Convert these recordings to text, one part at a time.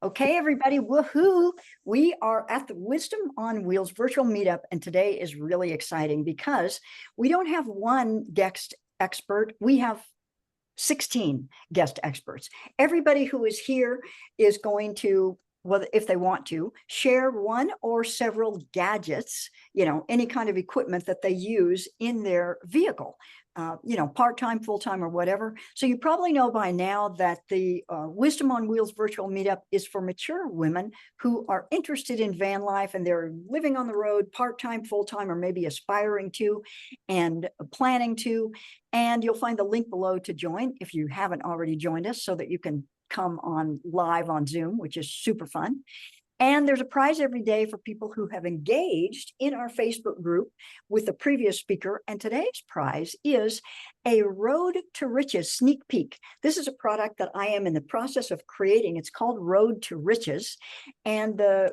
Okay, everybody, woohoo! We are at the Wisdom on Wheels virtual meetup, and today is really exciting because we don't have one guest expert, we have 16 guest experts. Everybody who is here is going to, well, if they want to, share one or several gadgets, any kind of equipment that they use in their vehicle. Part-time, full-time, or whatever. So you probably know by now that the Wisdom on Wheels virtual meetup is for mature women who are interested in van life and they're living on the road part-time, full-time, or maybe aspiring to and planning to. And you'll find the link below to join if you haven't already joined us so that you can come on live on Zoom, which is super fun. And there's a prize every day for people who have engaged in our Facebook group with the previous speaker. And today's prize is a Road to Riches sneak peek. This is a product that I am in the process of creating. It's called Road to Riches. And the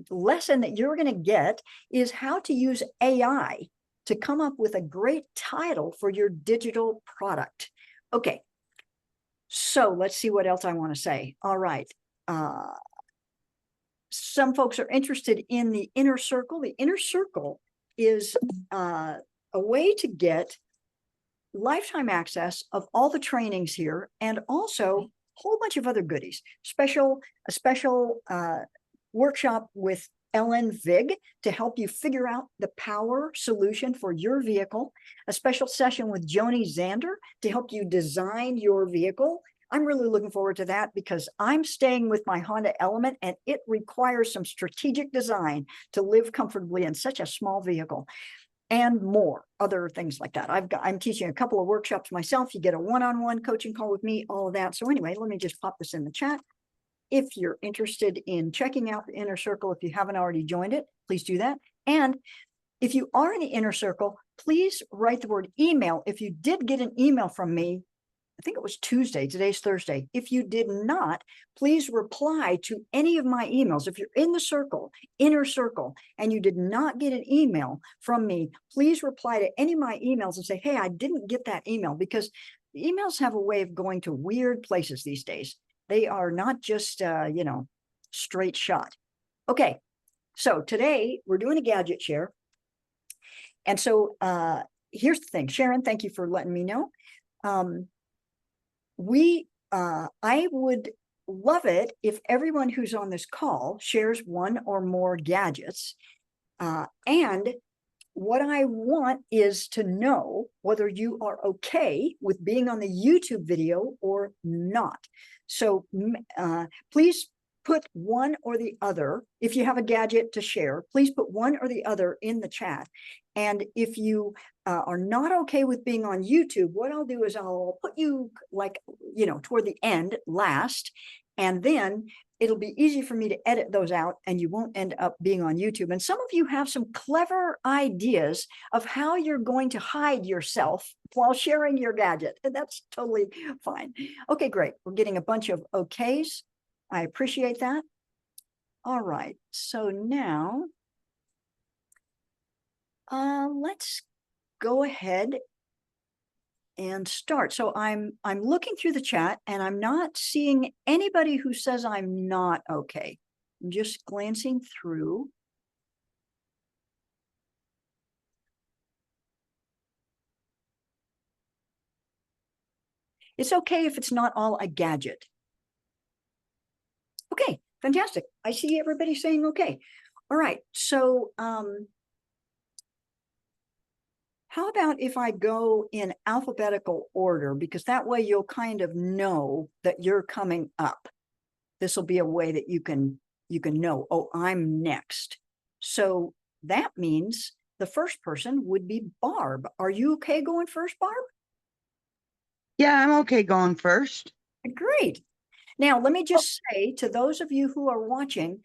lesson that you're going to get is how to use AI to come up with a great title for your digital product. Okay, so let's see what else I want to say. All right. Some folks are interested in the inner circle. The inner circle is a way to get lifetime access of all the trainings here and also a whole bunch of other goodies. A special workshop with Ellen Vig to help you figure out the power solution for your vehicle. A special session with Joni Zander to help you design your vehicle. I'm really looking forward to that because I'm staying with my Honda Element and it requires some strategic design to live comfortably in such a small vehicle and more other things like that. I'm teaching a couple of workshops myself. You get a one-on-one coaching call with me, all of that. So anyway, let me just pop this in the chat. If you're interested in checking out the inner circle, if you haven't already joined it, please do that. And if you are in the inner circle, please write the word email. If you did get an email from me, I think it was Tuesday, today's Thursday. If you did not, please reply to any of my emails. If you're in the circle, inner circle, and you did not get an email from me, please reply to any of my emails and say, hey, I didn't get that email, because the emails have a way of going to weird places these days. They are not just, straight shot. Okay, so today we're doing a gadget share. And so here's the thing, Sharon, thank you for letting me know. I would love it if everyone who's on this call shares one or more gadgets. And what I want is to know whether you are okay with being on the YouTube video or not. So please put one or the other. If you have a gadget to share, please put one or the other in the chat. And if you are not okay with being on YouTube, what I'll do is I'll put you toward the end last, and then it'll be easy for me to edit those out and you won't end up being on YouTube. And some of you have some clever ideas of how you're going to hide yourself while sharing your gadget. And that's totally fine. Okay, great. We're getting a bunch of okays. I appreciate that. All right, so now let's go ahead and start. So I'm looking through the chat and I'm not seeing anybody who says I'm not okay. I'm just glancing through. It's okay if it's not all a gadget. Okay, fantastic. I see everybody saying okay. All right, so how about if I go in alphabetical order, because that way you'll kind of know that you're coming up. This will be a way that you can know, oh, I'm next. So that means the first person would be Barb. Are you okay going first, Barb? Yeah, I'm okay going first. Great. Now, let me just say to those of you who are watching,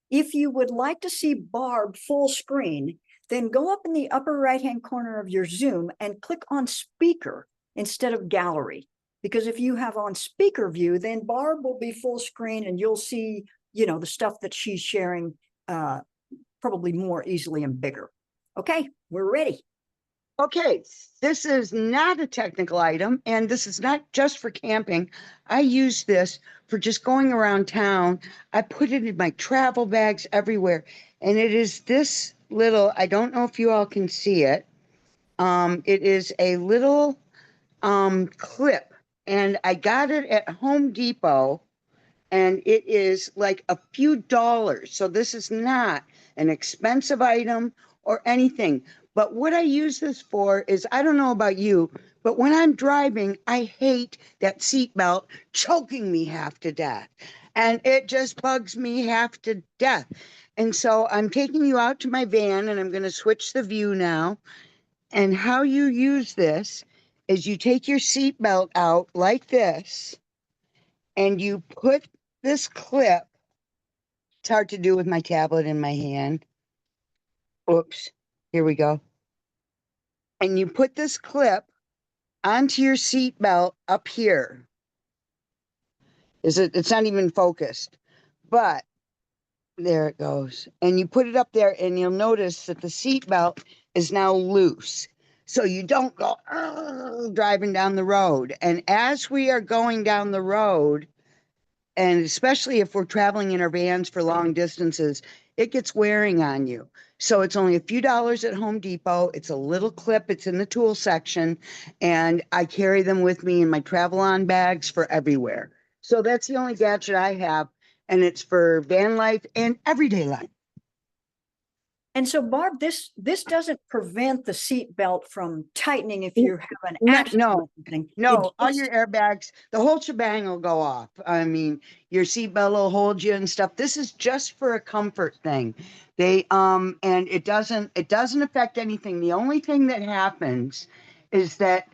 if you would like to see Barb full screen, then go up in the upper right-hand corner of your Zoom and click on speaker instead of gallery. Because if you have on speaker view, then Barb will be full screen and you'll see, the stuff that she's sharing probably more easily and bigger. Okay, we're ready. Okay, this is not a technical item, and this is not just for camping. I use this for just going around town. I put it in my travel bags everywhere. And it is this little, I don't know if you all can see it. It is a little clip, and I got it at Home Depot, and it is like a few dollars. So this is not an expensive item or anything. But what I use this for is, I don't know about you, but when I'm driving, I hate that seatbelt choking me half to death. And it just bugs me half to death. And so I'm taking you out to my van, and I'm going to switch the view now. And how you use this is you take your seatbelt out like this, and you put this clip. It's hard to do with my tablet in my hand. Oops, here we go. And you put this clip onto your seatbelt up here. It's not even focused, but there it goes. And you put it up there, and you'll notice that the seatbelt is now loose. So you don't go driving down the road. And as we are going down the road, and especially if we're traveling in our vans for long distances, it gets wearing on you. So it's only a few dollars at Home Depot. It's a little clip. It's in the tool section, and I carry them with me in my travel-on bags for everywhere. So that's the only gadget I have, and it's for van life and everyday life. And so, Barb, this doesn't prevent the seatbelt from tightening if you have an No, accident or no, something. no, It all just- your airbags, the whole shebang will go off. I mean, your seatbelt will hold you and stuff. This is just for a comfort thing. And it doesn't affect anything. The only thing that happens is that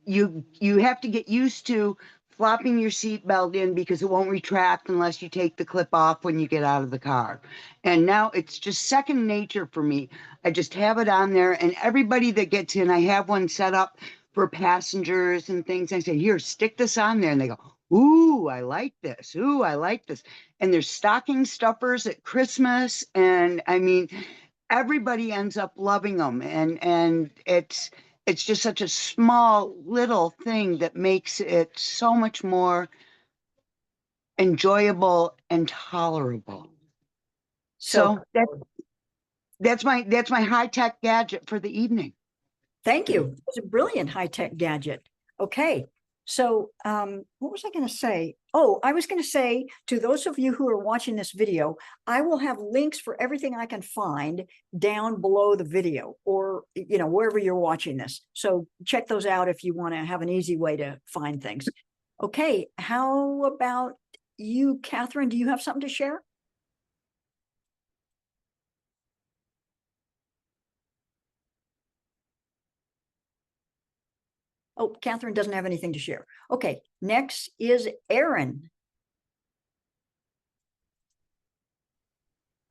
you have to get used to flopping your seatbelt in, because it won't retract unless you take the clip off when you get out of the car. And now it's just second nature for me. I just have it on there, and everybody that gets in, I have one set up for passengers and things. I say, here, stick this on there. And they go, ooh, I like this. Ooh, I like this. And there's stocking stuffers at Christmas. And I mean, everybody ends up loving them. And it's just such a small little thing that makes it so much more enjoyable and tolerable. So So that's my high-tech gadget for the evening. thank you. It's a brilliant high-tech gadget. Okay. So what was I going to say? Oh, I was going to say to those of you who are watching this video, I will have links for everything I can find down below the video, or wherever you're watching this. So check those out if you want to have an easy way to find things. Okay. How about you, Catherine? Do you have something to share? Oh, Catherine doesn't have anything to share. Okay, next is Erin.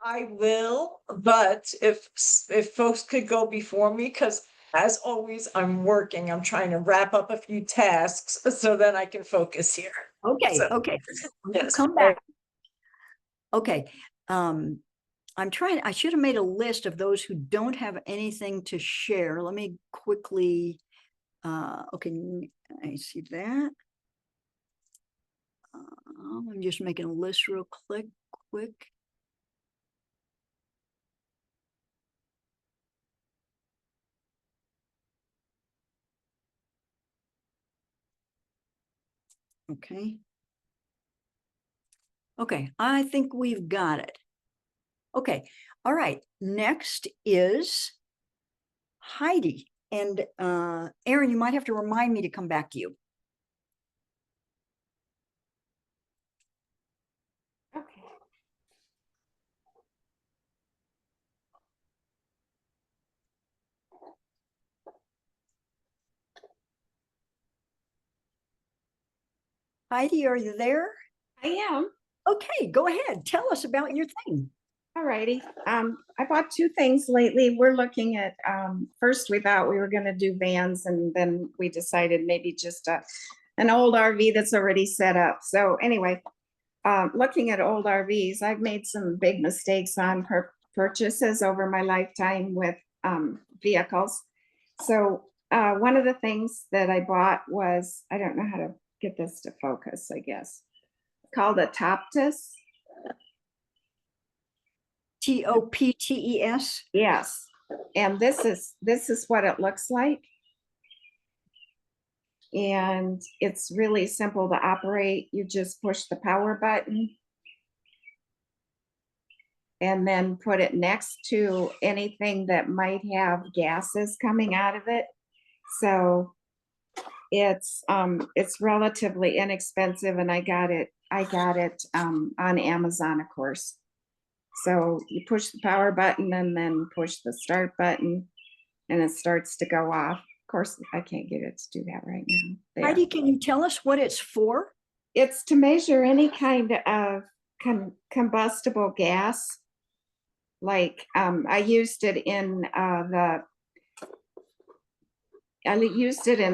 I will, but if folks could go before me, because as always, I'm working. I'm trying to wrap up a few tasks so then I can focus here. Okay, So, okay. yes. Come back. Okay. I should have made a list of those who don't have anything to share. Let me quickly, okay, I see that. I'm just making a list real quick. Okay. Okay, I think we've got it. Okay, all right. Next is Heidi. And Erin, you might have to remind me to come back to you. Okay. Heidi, are you there? I am. Okay, go ahead. Tell us about your thing. All righty. I bought two things lately. We're looking at, first we thought we were going to do vans, and then we decided maybe just an old RV that's already set up. So anyway, looking at old RVs, I've made some big mistakes on purchases over my lifetime with vehicles. So one of the things that I bought was, I don't know how to get this to focus, I guess. called a Toptus. Toptes? Yes. And this is what it looks like. And it's really simple to operate. You just push the power button and then put it next to anything that might have gases coming out of it. So it's relatively inexpensive, and I got it on Amazon, of course. So you push the power button and then push the start button and it starts to go off. Of course, I can't get it to do that right now. There. Heidi, can you tell us what it's for? It's to measure any kind of combustible gas. Like I used it in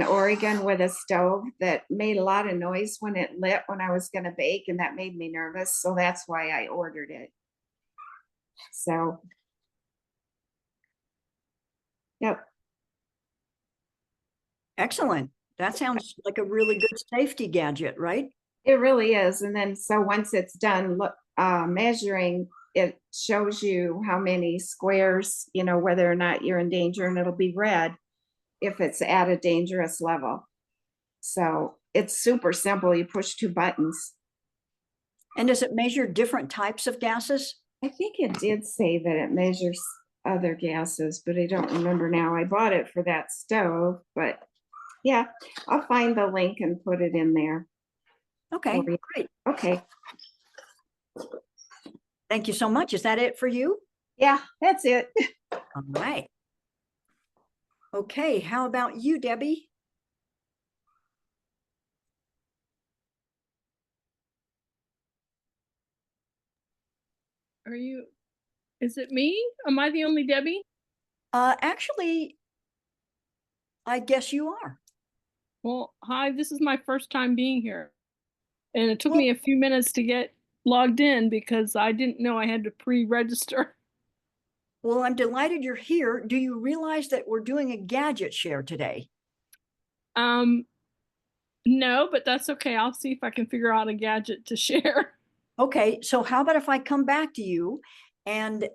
Oregon with a stove that made a lot of noise when it lit when I was going to bake, and that made me nervous. So that's why I ordered it. So, yep. Excellent. That sounds like a really good safety gadget, right? It really is. And then, so once it's done measuring, it shows you how many squares, whether or not you're in danger, and it'll be red if it's at a dangerous level. So it's super simple. You push two buttons. And does it measure different types of gases? I think it did say that it measures other gases, but I don't remember now. I bought it for that stove, but yeah, I'll find the link and put it in there. Okay, great. Okay. Thank you so much. Is that it for you? Yeah, that's it. All right. Okay, how about you, Debbie? Is it me? Am I the only Debbie? Actually, I guess you are. Well, hi, this is my first time being here. And it took Well- me a few minutes to get logged in because I didn't know I had to pre-register. Well, I'm delighted you're here. Do you realize that we're doing a gadget share today? No, but that's okay. I'll see if I can figure out a gadget to share. Okay, so how about if I come back to you and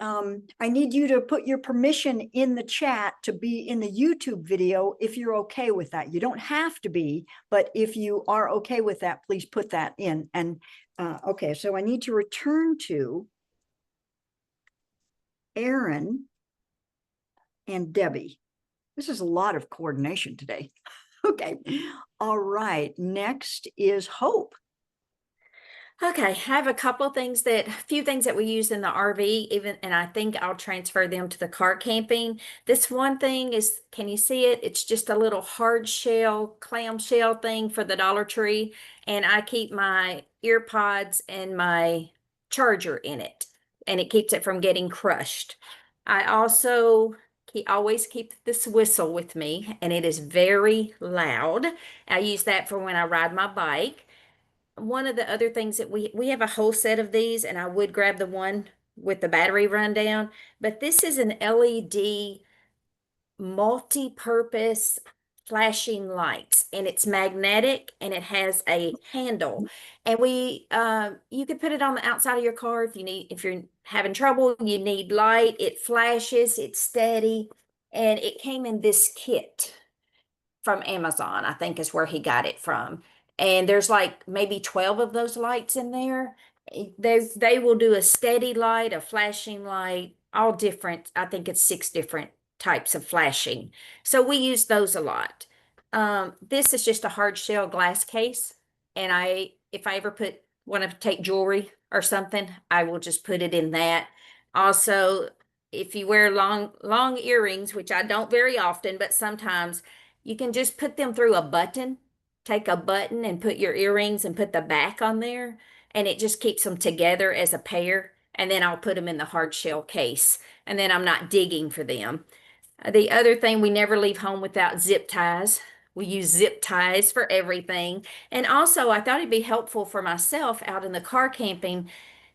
I need you to put your permission in the chat to be in the YouTube video if you're okay with that. You don't have to be, but if you are okay with that, please put that in. And okay, so I need to return to Aaron and Debbie. This is a lot of coordination today. Okay, all right, next is Hope. Okay, I have a few things that we use in the RV, and I think I'll transfer them to the car camping. This one thing is, can you see it? It's just a little hard shell, clamshell thing for the Dollar Tree, and I keep my ear pods and my charger in it, and it keeps it from getting crushed. I also always keep this whistle with me, and it is very loud. I use that for when I ride my bike. One of the other things that we have a whole set of these, and I would grab the one with the battery rundown, but this is an LED multi-purpose flashing lights, and it's magnetic and it has a handle, and you could put it on the outside of your car if you're having trouble, you need light. It flashes, it's steady, and it came in this kit from Amazon, I think is where he got it from. And there's like maybe 12 of those lights in there. They will do a steady light, a flashing light, all different. I think it's 6 different types of flashing. So we use those a lot. This is just a hard shell glass case. And if I ever want to take jewelry or something, I will just put it in that. Also, if you wear long earrings, which I don't very often, but sometimes, you can just put them through a button. Take a button and put your earrings and put the back on there, and it just keeps them together as a pair. And then I'll put them in the hard shell case, and then I'm not digging for them. The other thing, we never leave home without zip ties. We use zip ties for everything. And also, I thought it'd be helpful for myself out in the car camping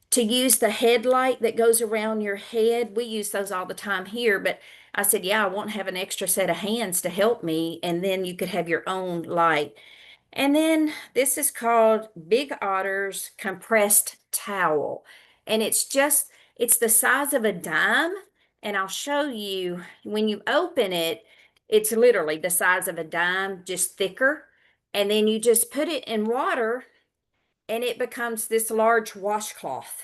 to use the headlight that goes around your head. We use those all the time here, but I said, yeah, I won't have an extra set of hands to help me. And then you could have your own light. And then this is called Big Otter's Compressed Towel. And it's the size of a dime. And I'll show you when you open it, it's literally the size of a dime, just thicker. And then you just put it in water and it becomes this large washcloth.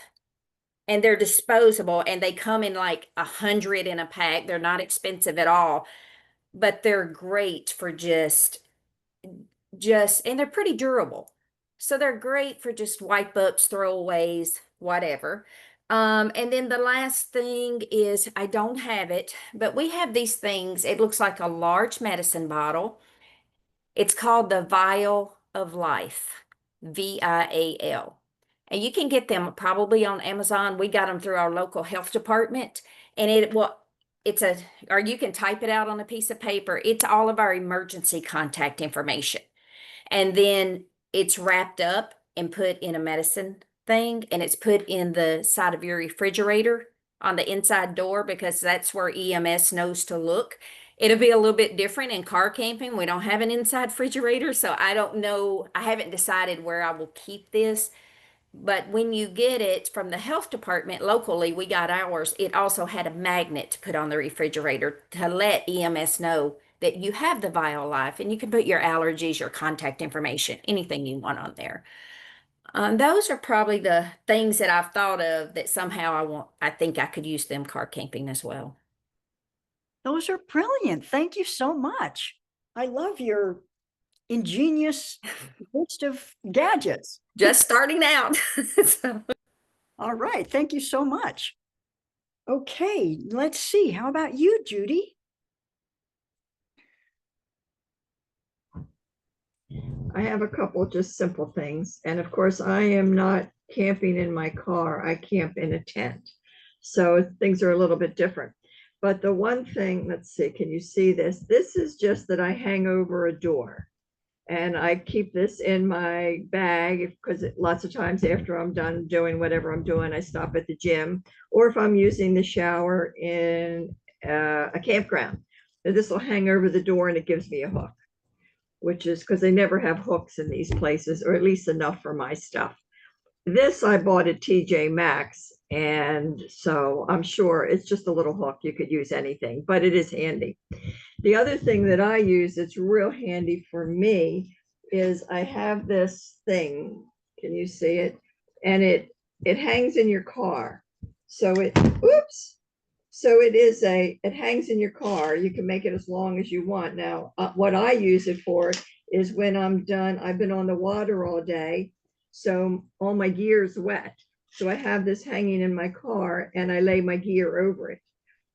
And they're disposable and they come in like 100 in a pack. They're not expensive at all, but they're great for and they're pretty durable. So they're great for just wipe ups, throwaways, whatever. And then the last thing is I don't have it, but we have these things. It looks like a large medicine bottle. It's called the Vial of Life, VIAL. And you can get them probably on Amazon. We got them through our local health department. And or you can type it out on a piece of paper. It's all of our emergency contact information. And then it's wrapped up and put in a medicine thing, and it's put in the side of your refrigerator on the inside door because that's where EMS knows to look. It'll be a little bit different in car camping. We don't have an inside refrigerator, so I don't know. I haven't decided where I will keep this. But when you get it from the health department locally, we got ours. It also had a magnet to put on the refrigerator to let EMS know that you have the Vial Life, and you can put your allergies, your contact information, anything you want on there. Those are probably the things that I've thought of that somehow I think I could use them car camping as well. Those are brilliant. Thank you so much. I love your ingenious list of gadgets. Just starting out. So. All right. Thank you so much. Okay, let's see. How about you, Judy? I have a couple just simple things. And of course, I am not camping in my car. I camp in a tent. So things are a little bit different. But the one thing, let's see, can you see this? This is just that I hang over a door. And I keep this in my bag because lots of times after I'm done doing whatever I'm doing, I stop at the gym, or if I'm using the shower in a campground, this will hang over the door and it gives me a hook, which is because they never have hooks in these places, or at least enough for my stuff. This I bought at TJ Maxx, and so I'm sure it's just a little hook. You could use anything, but it is handy. The other thing that I use that's real handy for me is I have this thing. Can you see it? And it hangs in your car. So it hangs in your car. You can make it as long as you want. Now, what I use it for is when I'm done, I've been on the water all day, so all my gear is wet. So I have this hanging in my car and I lay my gear over it.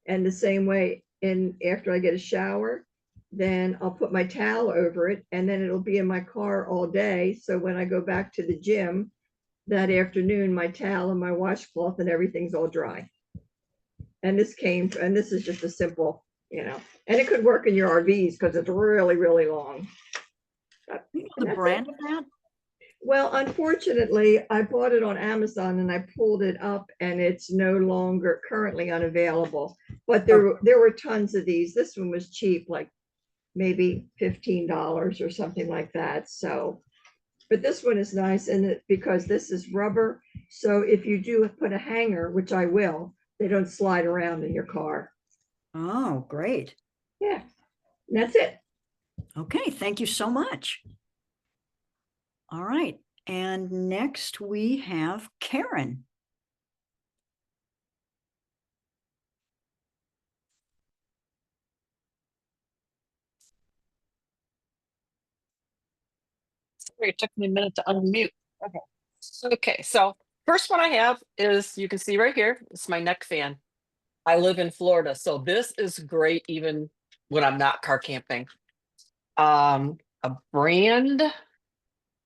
And the same way, after I get a shower, then I'll put my towel over it, and then it'll be in my car all day. So when I go back to the gym that afternoon, my towel and my washcloth and everything's all dry. And this is just a simple, and it could work in your RVs because it's really, really long. You know the brand of that? Well, unfortunately, I bought it on Amazon and I pulled it up and it's no longer currently unavailable. But there were tons of these. This one was cheap, like maybe $15 or something like that. So, but this one is nice, and because this is rubber, so if you do put a hanger, which I will, they don't slide around in your car. Oh, great. Yeah, and that's it. Okay, thank you so much. All right, and next we have Karen. Sorry, it took me a minute to unmute. Okay. Okay, so first one I have is, you can see right here, it's my neck fan. I live in Florida, so this is great even when I'm not car camping. A brand,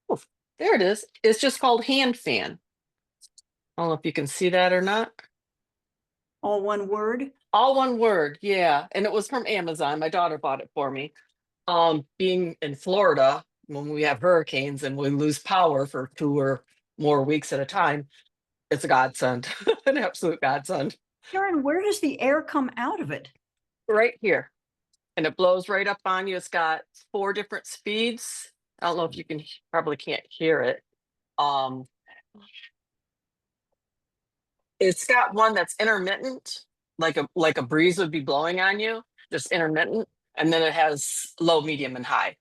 oh, there it is. It's just called Hand Fan. I don't know if you can see that or not. All one word? All one word, yeah. And it was from Amazon. My daughter bought it for me. Being in Florida, when we have hurricanes and we lose power for 2 or more weeks at a time, it's a godsend, an absolute godsend. Karen, where does the air come out of it? Right here. And it blows right up on you. It's got 4 different speeds. I don't know if you can, probably can't hear it. Um, it's got one that's intermittent, like a breeze would be blowing on you, just intermittent. And then it has low, medium, and high.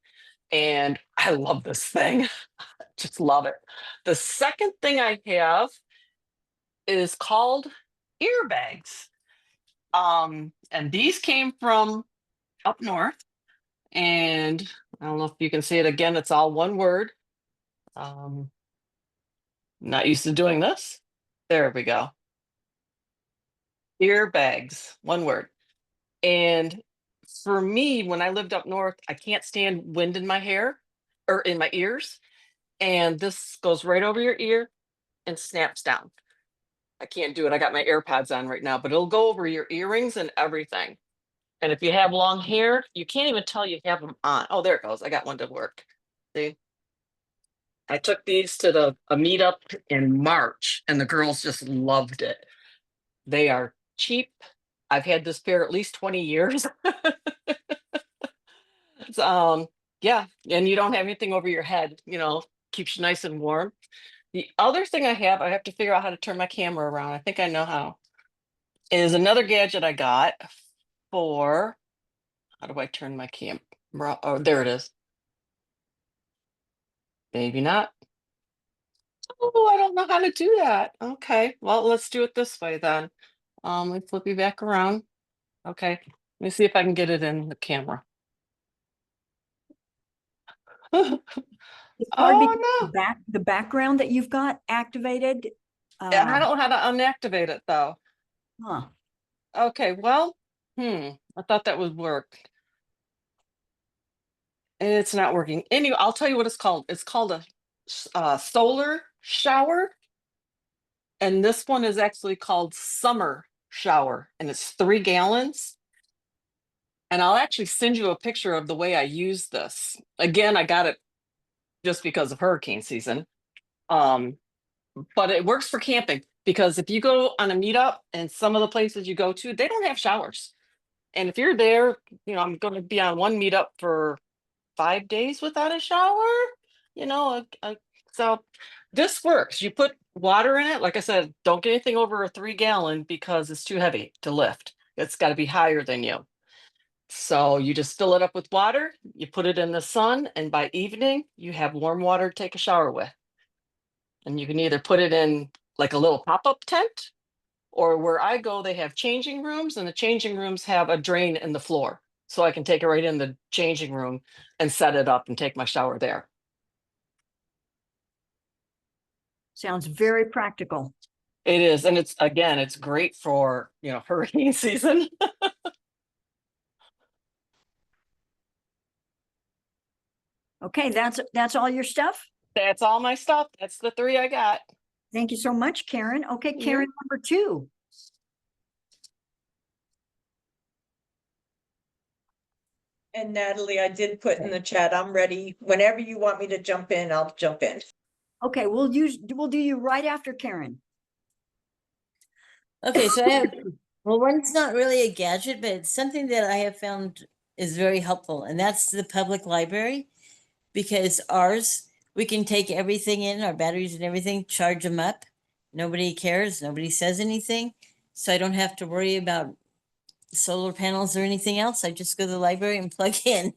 And I love this thing. Just love it. The second thing I have is called earbags. And these came from up north. And I don't know if you can see it again, it's all one word. Not used to doing this. There we go. Earbags, one word. And for me, when I lived up north, I can't stand wind in my hair or in my ears. And this goes right over your ear and snaps down. I can't do it. I got my AirPods on right now, but it'll go over your earrings and everything. And if you have long hair, you can't even tell you have them on. Oh, there it goes. I got one to work. See? I took these to a meetup in March and the girls just loved it. They are cheap. I've had this pair at least 20 years. Yeah, and you don't have anything over your head, keeps you nice and warm. The other thing I have to figure out how to turn my camera around. I think I know how. Is another gadget I got for, how do I turn my camera? Oh, there it is. Maybe not. Oh, I don't know how to do that. Okay, well, let's do it this way then. Let me flip you back around. Okay, let me see if I can get it in the camera. It's hard because Oh, no. the background that you've got activated. And I don't know how to unactivate it though. Huh. Okay, well, I thought that would work. It's not working. Anyway, I'll tell you what it's called. It's called a solar shower. And this one is actually called summer shower. And it's 3 gallons. And I'll actually send you a picture of the way I use this. Again, I got it just because of hurricane season. But it works for camping because if you go on a meetup and some of the places you go to, they don't have showers. And if you're there, I'm going to be on one meetup for 5 days without a shower, so this works. You put water in it. Like I said, don't get anything over a 3 gallon because it's too heavy to lift. It's got to be higher than you. So you just fill it up with water, you put it in the sun, and by evening, you have warm water to take a shower with. And you can either put it in like a little pop-up tent, or where I go, they have changing rooms, and the changing rooms have a drain in the floor. So I can take it right in the changing room and set it up and take my shower there. Sounds very practical. It is. And it's great for, hurricane season. Okay, that's all your stuff. That's all my stuff. That's the 3 I got. Thank you so much, Karen. Okay, Yeah. Karen, number 2. And Natalie, I did put in the chat, I'm ready. Whenever you want me to jump in, I'll jump in. Okay, we'll do you right after Karen. Okay, so I have, well, one's not really a gadget, but it's something that I have found is very helpful, and that's the public library. Because ours, we can take everything in, our batteries and everything, charge them up. Nobody cares, nobody says anything. So I don't have to worry about solar panels or anything else. I just go to the library and plug in.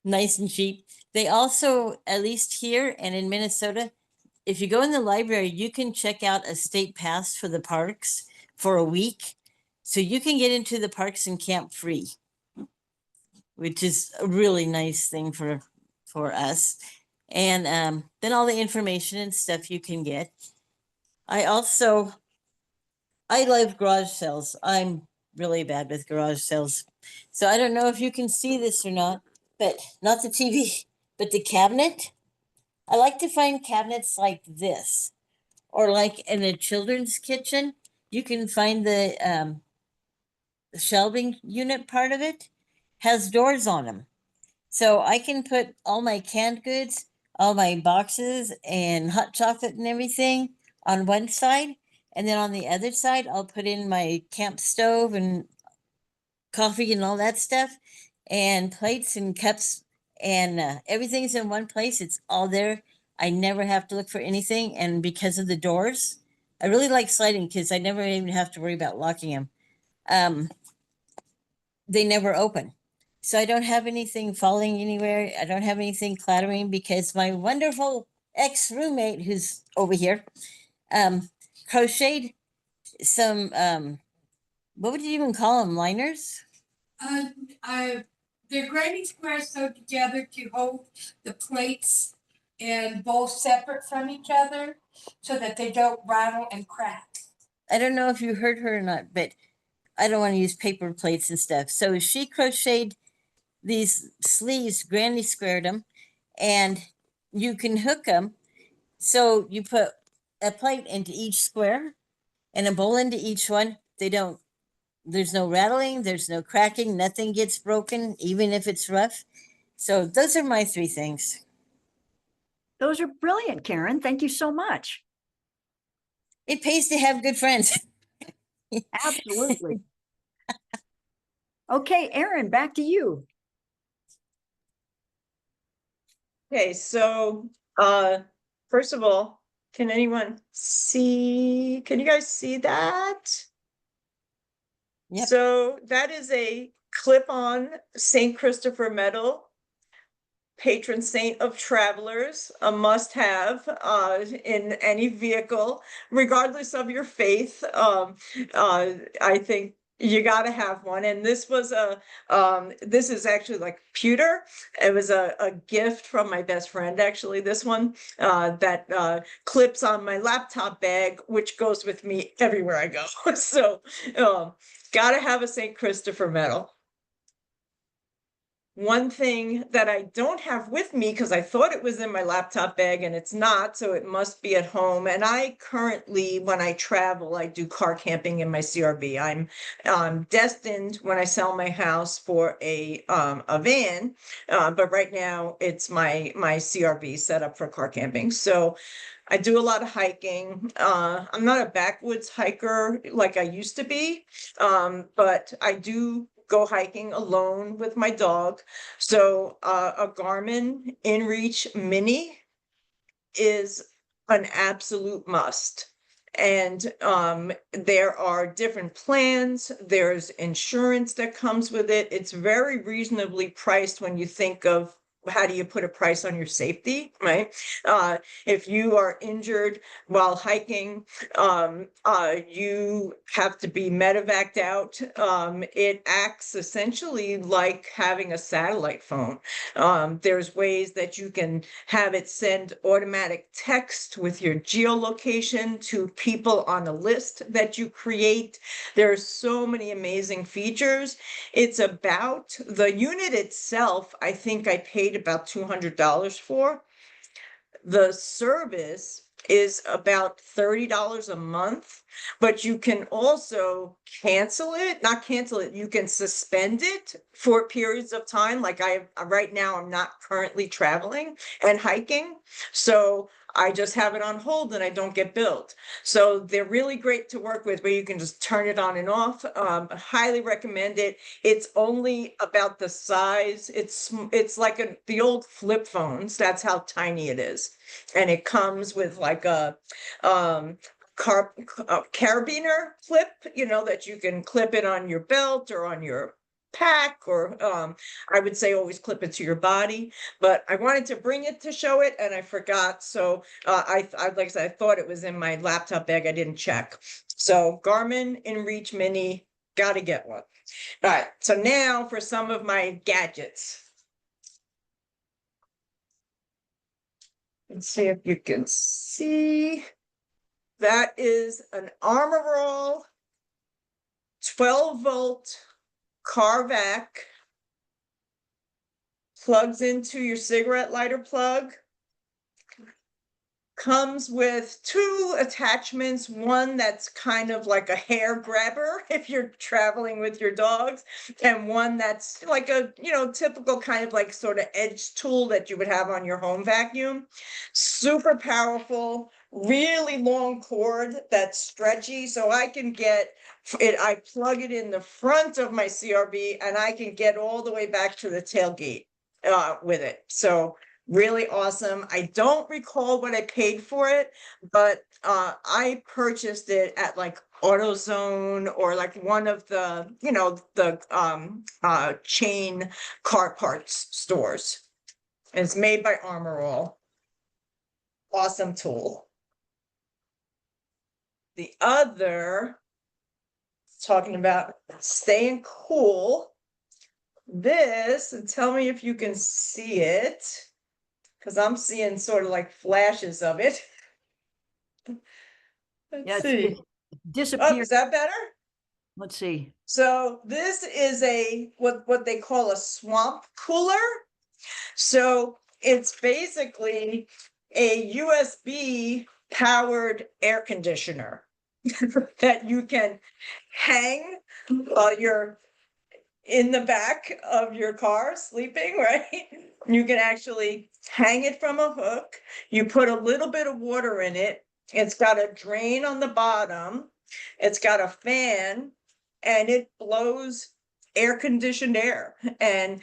Nice and cheap. They also, at least here and in Minnesota, if you go in the library, you can check out a state pass for the parks for a week. So you can get into the parks and camp free, which is a really nice thing for us. And then all the information and stuff you can get. I love garage sales. I'm really bad with garage sales. So I don't know if you can see this or not, but not the TV, but the cabinet. I like to find cabinets like this, or like in a children's kitchen, you can find the shelving unit part of it has doors on them. So I can put all my canned goods, all my boxes and hot chocolate and everything on one side. And then on the other side, I'll put in my camp stove and coffee and all that stuff, and plates and cups and everything's in one place. It's all there. I never have to look for anything. And because of the doors, I really like sliding because I never even have to worry about locking them. They never open. So I don't have anything falling anywhere. I don't have anything clattering because my wonderful ex roommate, who's over here, crocheted some, what would you even call them? Liners? Uh, they're granny squares sewed together to hold the plates and bowls separate from each other so that they don't rattle and crack. I don't know if you heard her or not, but I don't want to use paper plates and stuff. So she crocheted these sleeves, granny squared them, and you can hook them. So you put a plate into each square and a bowl into each one. There's no rattling, there's no cracking, nothing gets broken, even if it's rough. So those are my three things. Those are brilliant, Karen. Thank you so much. It pays to have good friends. Absolutely. Okay, Erin, back to you. Okay, so, first of all, can you guys see that? Yep. So that is a clip-on Saint Christopher medal, patron saint of travelers, a must-have in any vehicle, regardless of your faith. I think you got to have one. And this was this is actually like pewter. It was a gift from my best friend, actually, this one that clips on my laptop bag, which goes with me everywhere I go. So got to have a St. Christopher medal. One thing that I don't have with me, because I thought it was in my laptop bag and it's not, so it must be at home. And I currently, when I travel, I do car camping in my CRV. I'm destined when I sell my house for a van, but right now it's my CRV set up for car camping. So I do a lot of hiking. I'm not a backwoods hiker like I used to be, but I do go hiking alone with my dog. So a Garmin InReach Mini is an absolute must. And there are different plans. There's insurance that comes with it. It's very reasonably priced when you think of how do you put a price on your safety, right? If you are injured while hiking, you have to be medevaced out. It acts essentially like having a satellite phone. There's ways that you can have it send automatic text with your geolocation to people on a list that you create. There's so many amazing features. It's about the unit itself, I think I paid about $200 for. The service is about $30 a month, but you can also not cancel it, you can suspend it for periods of time. Like right now, I'm not currently traveling and hiking, so I just have it on hold and I don't get billed. So they're really great to work with, where you can just turn it on and off. Highly recommend it. It's only about the size. It's like the old flip phones. That's how tiny it is. And it comes with like a carabiner clip, that you can clip it on your belt or on your pack, or I would say always clip it to your body. But I wanted to bring it to show it and I forgot. So I like I said, I thought it was in my laptop bag. I didn't check. So Garmin InReach Mini, gotta get one. All right, so now for some of my gadgets. Let's see if you can see. That is an Armor All 12-volt car vac. Plugs into your cigarette lighter plug. Comes with two attachments, one that's kind of like a hair grabber if you're traveling with your dogs, and one that's like a typical kind of like sort of edge tool that you would have on your home vacuum. Super powerful, really long cord that's stretchy, so I can get it. I plug it in the front of my CRV and I can get all the way back to the tailgate. with it. So really awesome. I don't recall what I paid for it, but I purchased it at like AutoZone or like one of the, you know, the chain car parts stores. And it's made by Armor All. Awesome tool. The other, talking about staying cool. This, and tell me if you can see it, because I'm seeing sort of like flashes of it. Yeah, Let's see. it's Oh, disappeared. is that better? Let's see. So this is a what they call a swamp cooler. So it's basically a USB powered air conditioner that you can hang while you're in the back of your car sleeping, right? You can actually hang it from a hook. You put a little bit of water in it. It's got a drain on the bottom. It's got a fan and it blows air conditioned air. And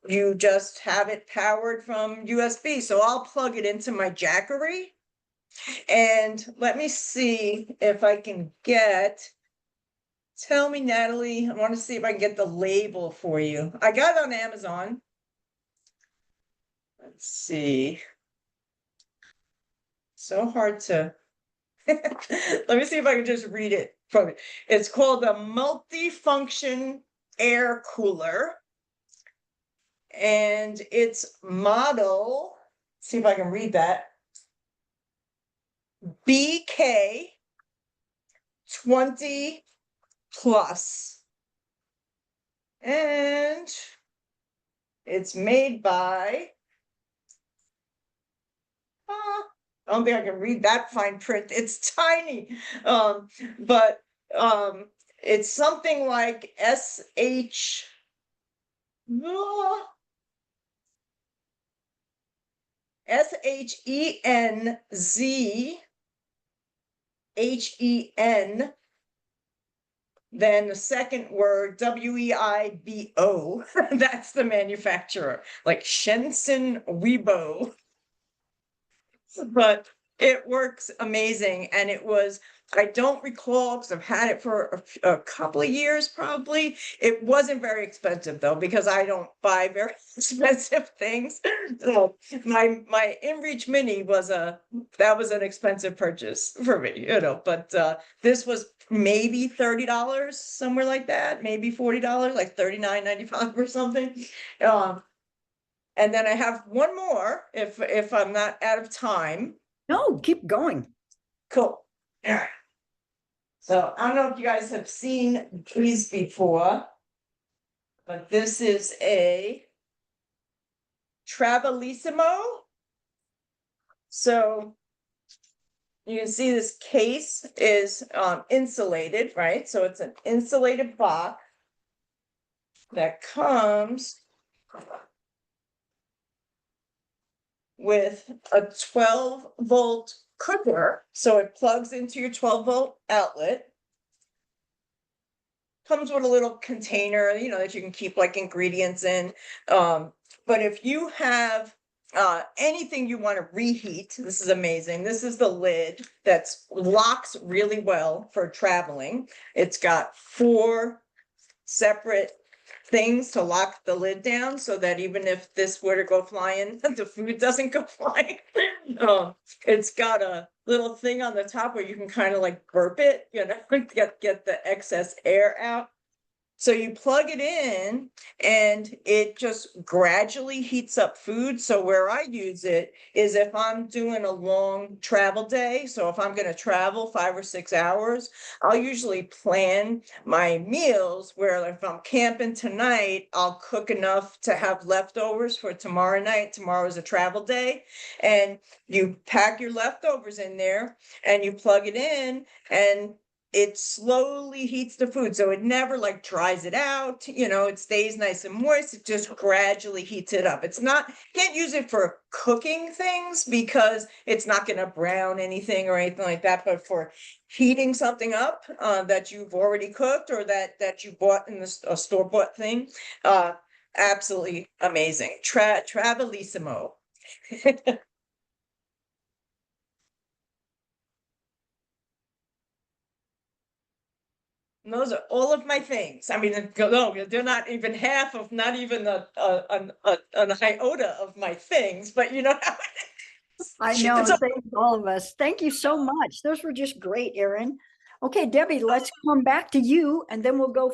you just have it powered from USB. So I'll plug it into my Jackery. And let me see if I can get, tell me, Natalie, I want to see if I can get the label for you. I got it on Amazon. Let's see. So hard to, let me see if I can just read it from it. It's called a multifunction air cooler. And it's model, see if I can read that. BK 20 plus. And it's made by, I don't think I can read that fine print. It's tiny. But it's something like SH. SHENZHEN, then the second word, WEIBO. That's the manufacturer, like Shenson Weibo. But it works amazing. And it was, I don't recall because I've had it for a couple of years probably. It wasn't very expensive though, because I don't buy very expensive things. So my InReach Mini was that was an expensive purchase for me, you know, but this was maybe $30, somewhere like that, maybe $40, like $39.95 or something. And then I have one more if I'm not out of time. No, keep going. Cool. All right. So I don't know if you guys have seen these before, but this is a Travelissimo. So you can see this case is insulated, right? So it's an insulated box that comes with a 12-volt cooker. So it plugs into your 12-volt outlet. Comes with a little container, you know, that you can keep like ingredients in. But if you have anything you want to reheat, this is amazing. This is the lid that's locks really well for traveling. It's got 4 separate things to lock the lid down so that even if this were to go flying, the food doesn't go flying. It's got a little thing on the top where you can kind of like burp it, you know, get the excess air out. So you plug it in and it just gradually heats up food. So where I use it is if I'm doing a long travel day. So if I'm going to travel 5 or 6 hours, I'll usually plan my meals where if I'm camping tonight, I'll cook enough to have leftovers for tomorrow night. Tomorrow is a travel day. And you pack your leftovers in there and you plug it in and it slowly heats the food. So it never like dries it out, you know, it stays nice and moist. It just gradually heats it up. It's not, can't use it for cooking things because it's not going to brown anything or anything like that. But for heating something up that you've already cooked or that you bought in a store-bought thing, absolutely amazing. Travelissimo. And those are all of my things. I mean, no, they're not even half of, not even an iota of my things, but you know how it is. I know, So thank all of us. Thank you so much. Those were just great, Erin. Okay, Debbie, let's come back to you and then we'll go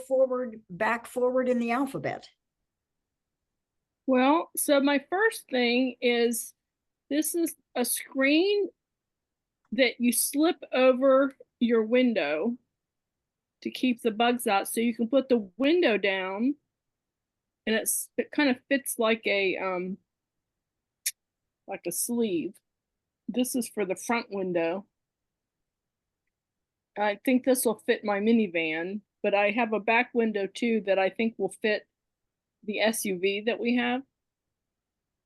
back forward in the alphabet. Well, so my first thing is this is a screen that you slip over your window to keep the bugs out. So you can put the window down and it kind of fits like a sleeve. This is for the front window. I think this will fit my minivan, but I have a back window too that I think will fit the SUV that we have.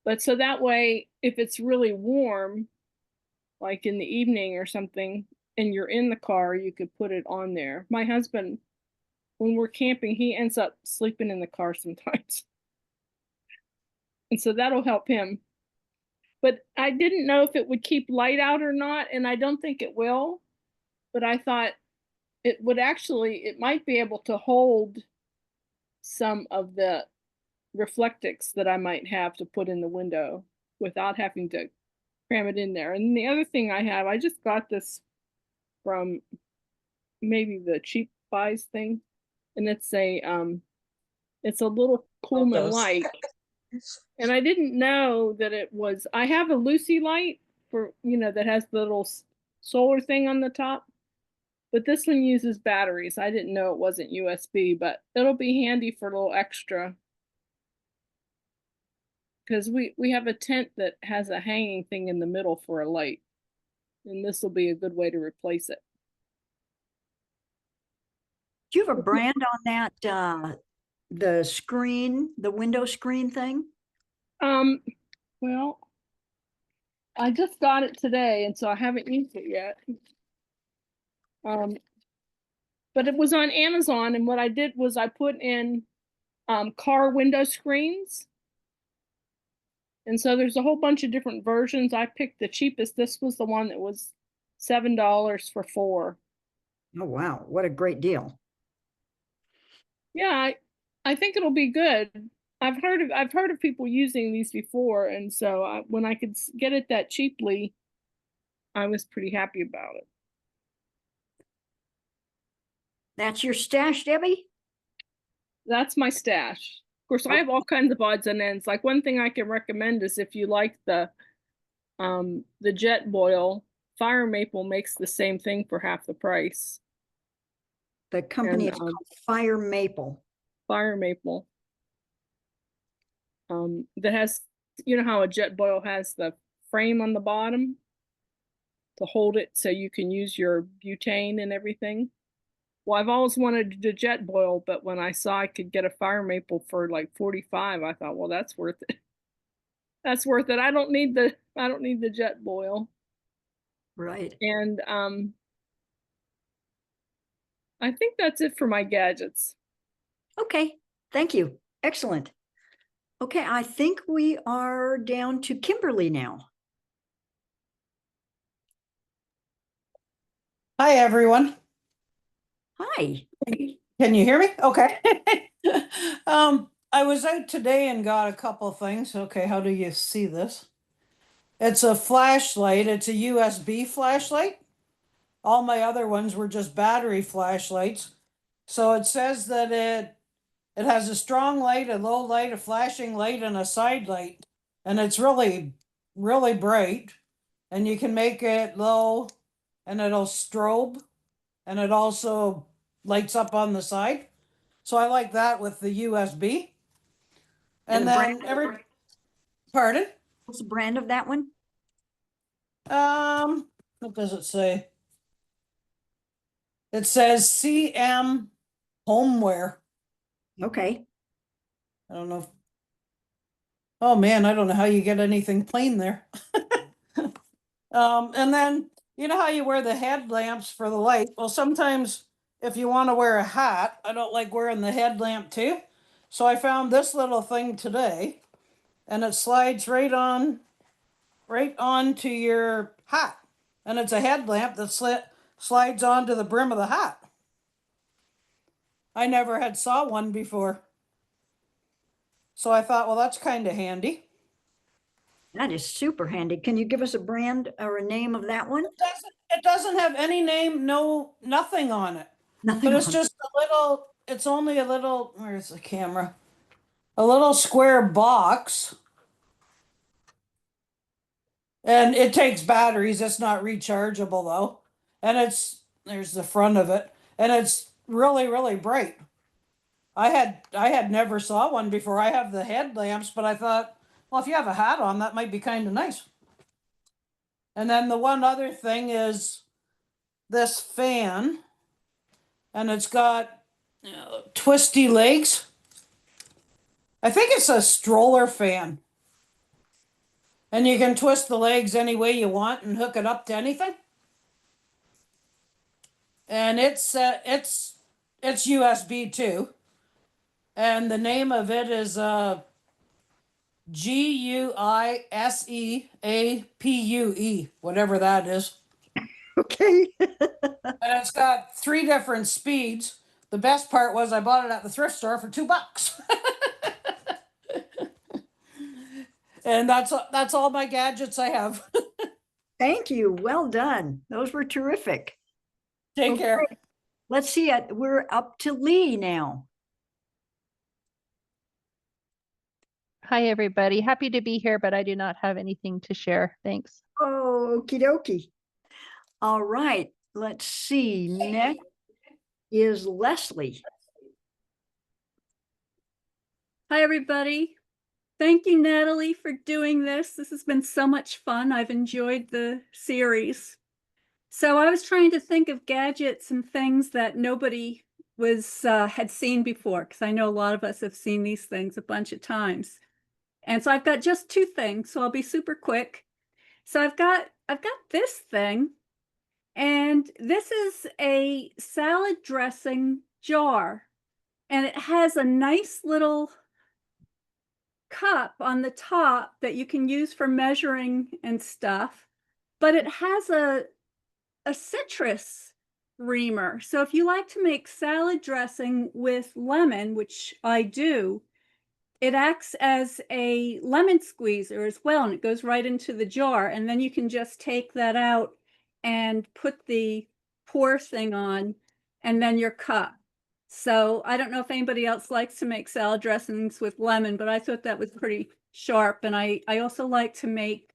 But so that way, if it's really warm, like in the evening or something, and you're in the car, you could put it on there. My husband, when we're camping, he ends up sleeping in the car sometimes. And so that'll help him. But I didn't know if it would keep light out or not, and I don't think it will. But I thought it might be able to hold some of the reflectix that I might have to put in the window without having to cram it in there. And the other thing I just got this from maybe the cheap buys thing, and it's a little Coleman those. light. And I didn't know that I have a Lucy light for, that has the little solar thing on the top. But this one uses batteries. I didn't know it wasn't USB, but it'll be handy for a little extra. Because we have a tent that has a hanging thing in the middle for a light. And this will be a good way to replace it. Do you have a brand on that, the window screen thing? Well, I just got it today, and so I haven't used it yet. But it was on Amazon, and what I did was I put in car window screens. And so there's a whole bunch of different versions. I picked the cheapest. This was the one that was $7 for 4. Oh, wow. What a great deal. Yeah, I think it'll be good. I've heard of people using these before, and so when I could get it that cheaply, I was pretty happy about it. That's your stash, Debbie? That's my stash. Of course, I have all kinds of odds and ends. Like, one thing I can recommend is if you like the Jet Boil, Fire Maple makes the same thing for half the price. The company is called Fire Maple. Fire Maple. That has, how a Jet Boil has the frame on the bottom to hold it so you can use your butane and everything. Well, I've always wanted to Jet Boil, but when I saw I could get a Fire Maple for like $45, I thought, well, that's worth it. That's worth it. I don't need the Jet Boil. Right. And I think that's it for my gadgets. Okay. Thank you. Excellent. Okay, I think we are down to Kimberly now. Hi, everyone. Hi. Can you hear me? Okay. I was out today and got a couple things. Okay, how do you see this? It's a flashlight. It's a USB flashlight. All my other ones were just battery flashlights. So it says that it has a strong light, a low light, a flashing light, and a side light. And it's really, really bright. And you can make it low and it'll strobe. And it also lights up on the side. So I like that with the USB. And the then pardon? What's the brand of that one? What does it say? It says CM Homeware. Okay. I don't know. Oh man, I don't know how you get anything plain there. And then you know how you wear the headlamps for the light? Well, sometimes if you want to wear a hat, I don't like wearing the headlamp too. So I found this little thing today, and it slides right onto your hat. And it's a headlamp that slides onto the brim of the hat. I never had saw one before. So I thought, well, that's kind of handy. That is super handy. Can you give us a brand or a name of that one? It doesn't have any name, nothing on it. Nothing But it's on- just it's only a little, where's the camera? A little square box. And it takes batteries. It's not rechargeable though. And there's the front of it. And it's really, really bright. I had never saw one before. I have the headlamps, but I thought, well, if you have a hat on, that might be kind of nice. And then the one other thing is this fan, and it's got twisty legs. I think it's a stroller fan. And you can twist the legs any way you want and hook it up to anything. And it's USB too. And the name of it is GUISEAPUE, whatever that is. Okay. And it's got 3 different speeds. The best part was I bought it at the thrift store for $2. And that's all my gadgets I have. Thank you. Well done. Those were terrific. Take Okay. care. Let's see it. We're up to Lee now. Hi, everybody. Happy to be here, but I do not have anything to share. Thanks. Oh, okie dokie. All right. Let's see. Next is Leslie. Hi, everybody. Thank you, Natalie, for doing this. This has been so much fun. I've enjoyed the series. So I was trying to think of gadgets and things that nobody had seen before, because I know a lot of us have seen these things a bunch of times. And so I've got just 2 things, so I'll be super quick. So I've got this thing, and this is a salad dressing jar, and it has a nice little cup on the top that you can use for measuring and stuff, but it has a citrus reamer. So if you like to make salad dressing with lemon, which I do, it acts as a lemon squeezer as well, and it goes right into the jar. And then you can just take that out and put the pour thing on, and then you're cut. So I don't know if anybody else likes to make salad dressings with lemon, but I thought that was pretty sharp. And I also like to make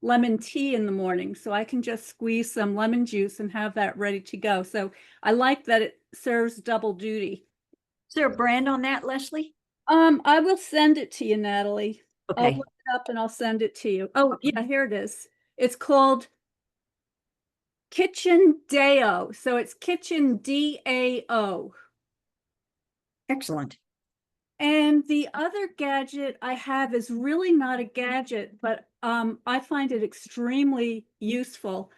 lemon tea in the morning, so I can just squeeze some lemon juice and have that ready to go. So I like that it serves double duty. Is there a brand on that, Leslie? I will send it to you, Natalie. I'll Okay. look it up and I'll send it to you. Oh, yeah, here it is. It's called Kitchen Dao. So it's Kitchen DAO. Excellent. And the other gadget I have is really not a gadget, but I find it extremely useful.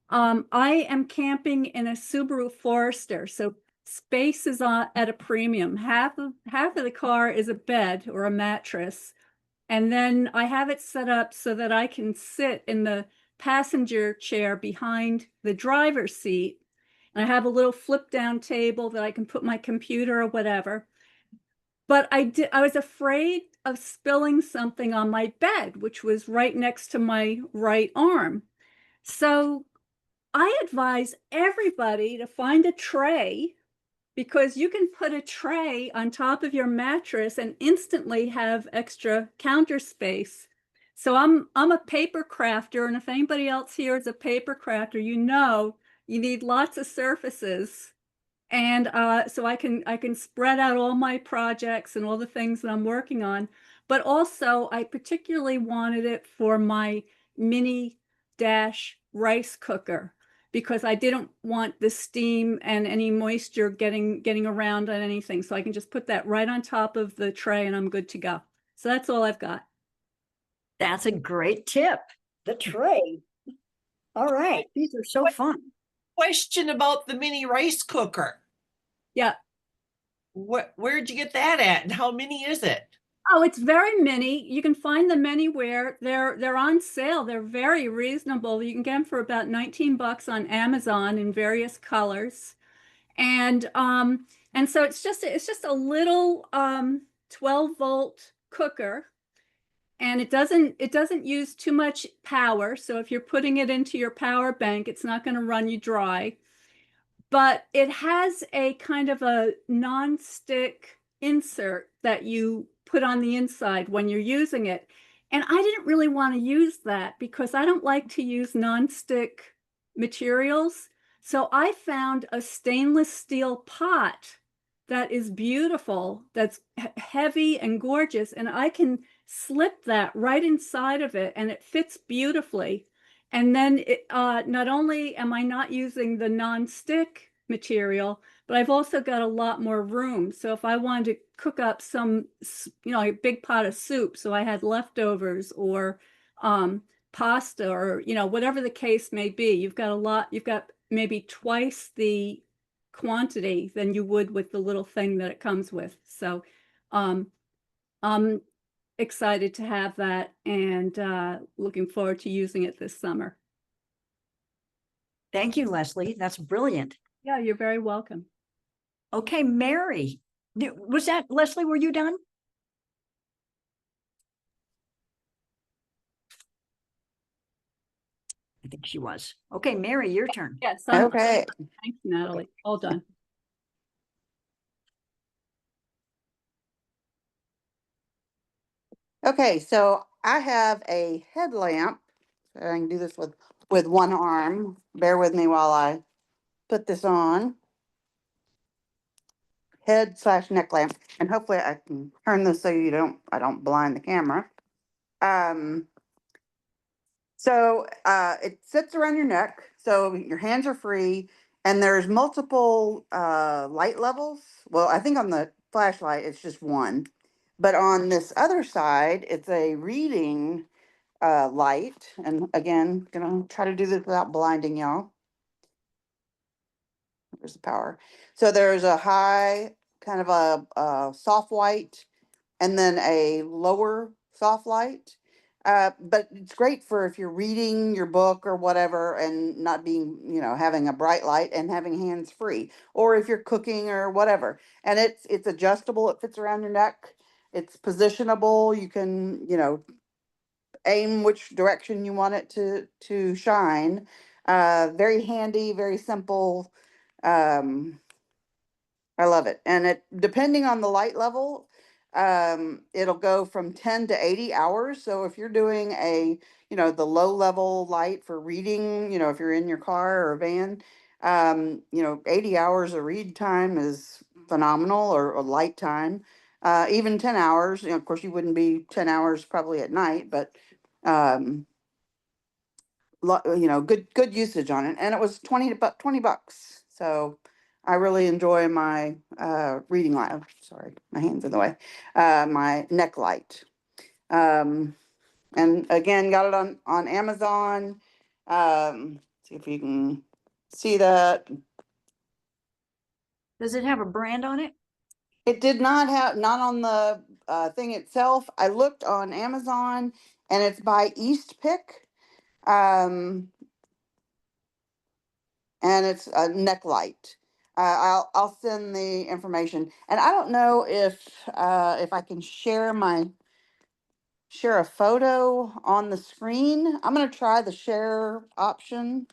I am camping in a Subaru Forester, so space is at a premium. Half of the car is a bed or a mattress, and then I have it set up so that I can sit in the passenger chair behind the driver's seat. And I have a little flip down table that I can put my computer or whatever. But I was afraid of spilling something on my bed, which was right next to my right arm. So I advise everybody to find a tray, because you can put a tray on top of your mattress and instantly have extra counter space. So I'm a paper crafter, and if anybody else here is a paper crafter, you know you need lots of surfaces. And so I can spread out all my projects and all the things that I'm working on. But also, I particularly wanted it for my mini dash rice cooker, because I didn't want the steam and any moisture getting around on anything. So I can just put that right on top of the tray and I'm good to go. So that's all I've got. That's a great tip. The tray. All right. These are so fun. Question about the mini rice cooker. Yeah. Where'd you get that at, and how many is it? Oh, it's very mini. You can find them anywhere. They're on sale. They're very reasonable. You can get them for about 19 bucks on Amazon in various colors. And so it's just a little 12-volt cooker, and it doesn't use too much power. So if you're putting it into your power bank, it's not going to run you dry. But it has a kind of a non-stick insert that you put on the inside when you're using it. And I didn't really want to use that because I don't like to use non-stick materials. So I found a stainless steel pot that is beautiful, that's heavy and gorgeous, and I can slip that right inside of it and it fits beautifully. And then not only am I not using the non-stick material, but I've also got a lot more room. So if I wanted to cook up some, a big pot of soup, so I had leftovers or pasta or, whatever the case may be, you've got maybe twice the quantity than you would with the little thing that it comes with. So I'm excited to have that and looking forward to using it this summer. Thank you, Leslie. That's brilliant. Yeah, you're very welcome. Okay, Mary, was that Leslie? Were you done? I think she was. Okay, Mary, your turn. Yes. Okay. Thanks, Natalie. All done. Okay, so I have a headlamp. I can do this with one arm. Bear with me while I put this on. Head/neck lamp, and hopefully I can turn this so I don't blind the camera. So it sits around your neck, so your hands are free, and there's multiple light levels. Well, I think on the flashlight it's just one, but on this other side it's a reading light. And again, gonna try to do this without blinding y'all. There's the power. So there's a high, kind of a soft white, and then a lower soft light. But it's great for if you're reading your book or whatever and not being, having a bright light and having hands free, or if you're cooking or whatever. And it's adjustable. It fits around your neck. It's positionable. You can, aim which direction you want it to shine. Very handy, very simple. Um, I love it. And it, depending on the light level, it'll go from 10 to 80 hours. So if you're doing the low level light for reading, if you're in your car or a van, 80 hours of read time is phenomenal, or light time. Even 10 hours, of course you wouldn't be 10 hours probably at night, but, good usage on it. And it was 20 bucks. So I really enjoy my reading light. Sorry, my hand's in the way. My neck light. And again, got it on Amazon. See if you can see that. Does it have a brand on it? It did not on the thing itself. I looked on Amazon, and it's by East Pick. And it's a neck light. I'll send the information, and I don't know if I can share a photo on the screen. I'm gonna try the share option.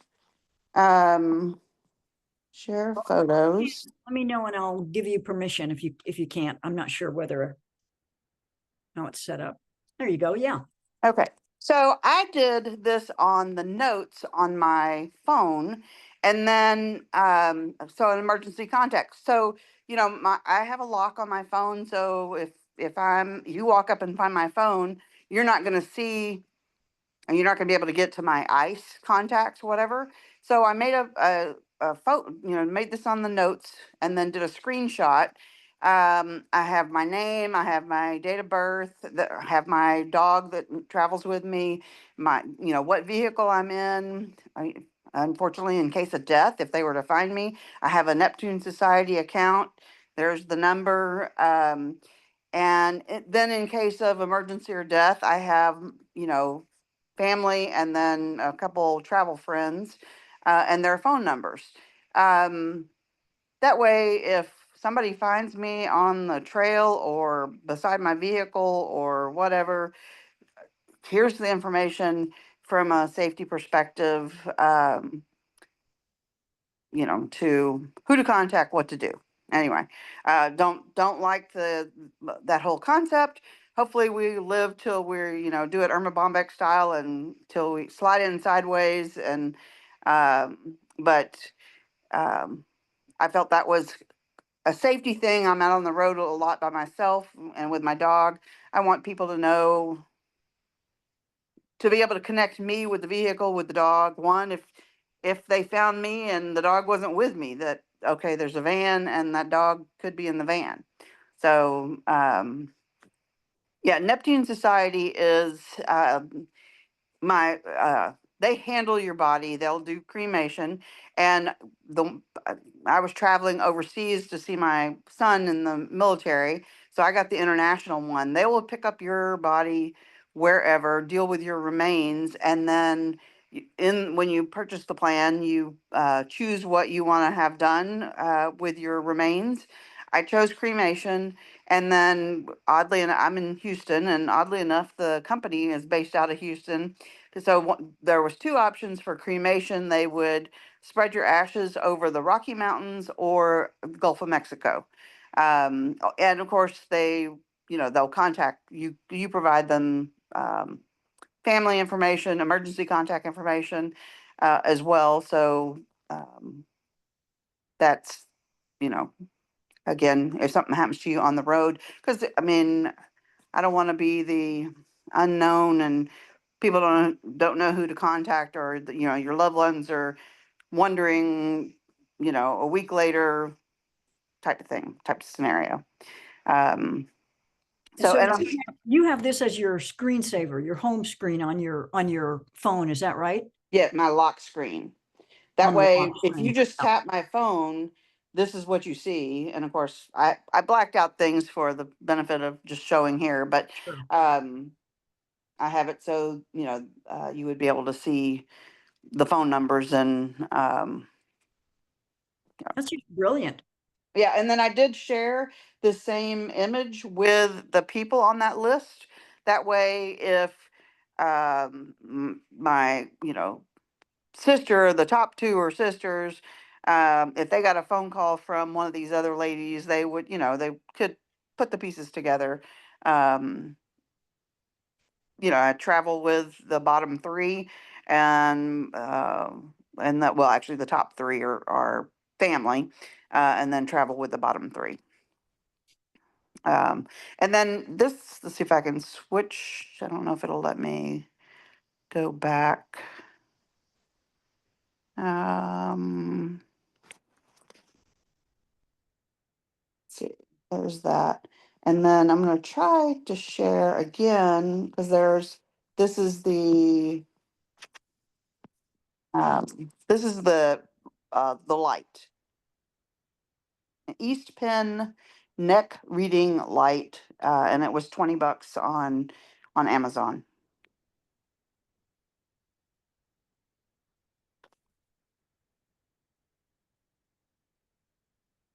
Share photos. Let me know and I'll give you permission if you can't. I'm not sure how it's set up. There you go. Yeah. Okay. So I did this on the notes on my phone, and then so an emergency contact. So I have a lock on my phone. So if you walk up and find my phone, you're not going to see, and you're not going to be able to get to my ICE contacts, whatever. So I made a photo, made this on the notes, and then did a screenshot. I have my name, I have my date of birth, I have my dog that travels with me, my, what vehicle I'm in. Unfortunately, in case of death, if they were to find me, I have a Neptune Society account. There's the number. And then in case of emergency or death, I have, you know, family and then a couple travel friends and their phone numbers. That way, if somebody finds me on the trail or beside my vehicle or whatever, here's the information from a safety perspective, you know, to who to contact, what to do. Anyway, don't like that whole concept. Hopefully we live till we're, you know, do it Irma Bombeck style and till we slide in sideways. And but I felt that was a safety thing. I'm out on the road a lot by myself and with my dog. I want people to know, to be able to connect me with the vehicle, with the dog. One, if they found me and the dog wasn't with me, that okay, there's a van and that dog could be in the van. So yeah, Neptune Society is my they handle your body. They'll do cremation. And I was traveling overseas to see my son in the military, so I got the international one. They will pick up your body wherever, deal with your remains, and then when you purchase the plan, you choose what you want to have done with your remains. I chose cremation, and then oddly enough, I'm in Houston, and oddly enough, the company is based out of Houston. So there was two options for cremation. They would spread your ashes over the Rocky Mountains or the Gulf of Mexico. And of course, they'll contact you. You provide them family information, emergency contact information as well. So that's, you know, again, if something happens to you on the road, because I mean, I don't want to be the unknown and people don't know who to contact, or you know, your loved ones are wondering, you know, a week later, type of scenario. So So and you have this as your screensaver, your home screen on your phone, is that right? yeah, my lock screen. That On the way, lock if you screen. just Oh, tap my phone, this is what you see. And of course, I blacked out things for the benefit of just showing here, but sure. I have it so, you know, you would be able to see the phone numbers and That's just brilliant. yeah, and then I did share the same image with the people on that list. That way, if my, you know, sister, the top two are sisters, if they got a phone call from one of these other ladies, they would, you know, they could put the pieces together. Um, you know, I travel with the bottom three, and that, well, actually, the top three are family, and then travel with the bottom three. And then this, let's see if I can switch. I don't know if it'll let me go back. Let's see, there's that. And then I'm going to try to share again because this is the light. East Pen neck reading light, and it was $20 on Amazon.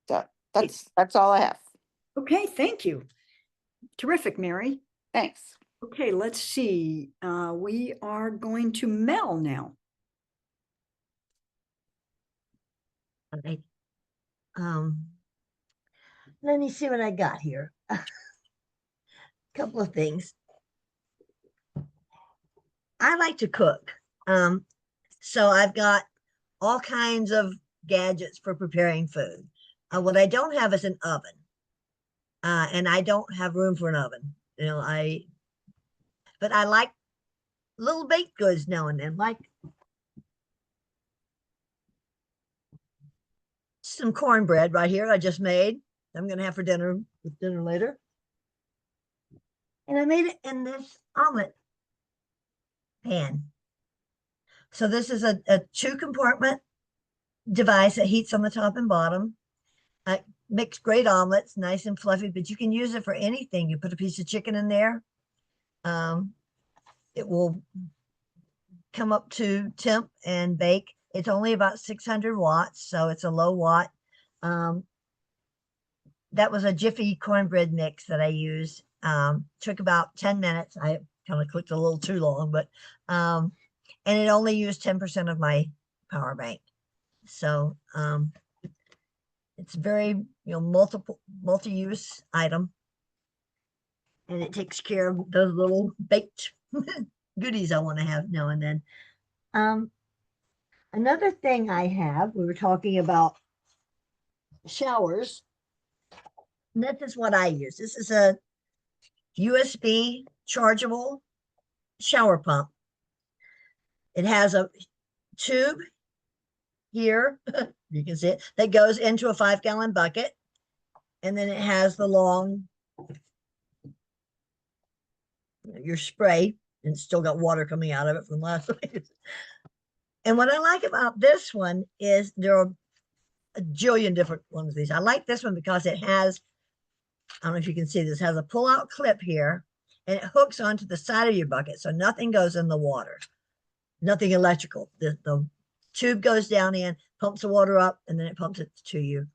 So that's all I have. Okay, thank you. Terrific, Mary. Thanks. Okay, let's see. We are going to Mel now. Okay. Let me see what I got here. Couple of things. I like to cook. So I've got all kinds of gadgets for preparing food. What I don't have is an oven. And I don't have room for an oven. You know, but I like little baked goods now and then, like some cornbread right here I just made. I'm gonna have for dinner later. And I made it in this omelet pan. So this is a two compartment device that heats on the top and bottom. makes great omelets, nice and fluffy, but you can use it for anything. You put a piece of chicken in there. It will come up to temp and bake. It's only about 600 watts, so it's a low watt. That was a Jiffy cornbread mix that I used. Took about 10 minutes. I kind of clicked a little too long, but and it only used 10% of my power bank. So it's very, multi-use item. And it takes care of those little baked goodies I want to have now and then. Another thing I have, we were talking about showers. And this is what I use. This is a USB chargeable shower pump. It has a tube here, you can see it, that goes into a 5-gallon bucket. And then it has the long, your spray, and it's still got water coming out of it from last week. And what I like about this one is there are a jillion different ones of these. I like this one because it has, I don't know if you can see this, has a pull-out clip here, and it hooks onto the side of your bucket, so nothing goes in the water, nothing electrical. The tube goes down in, pumps the water up, and then it pumps it to you.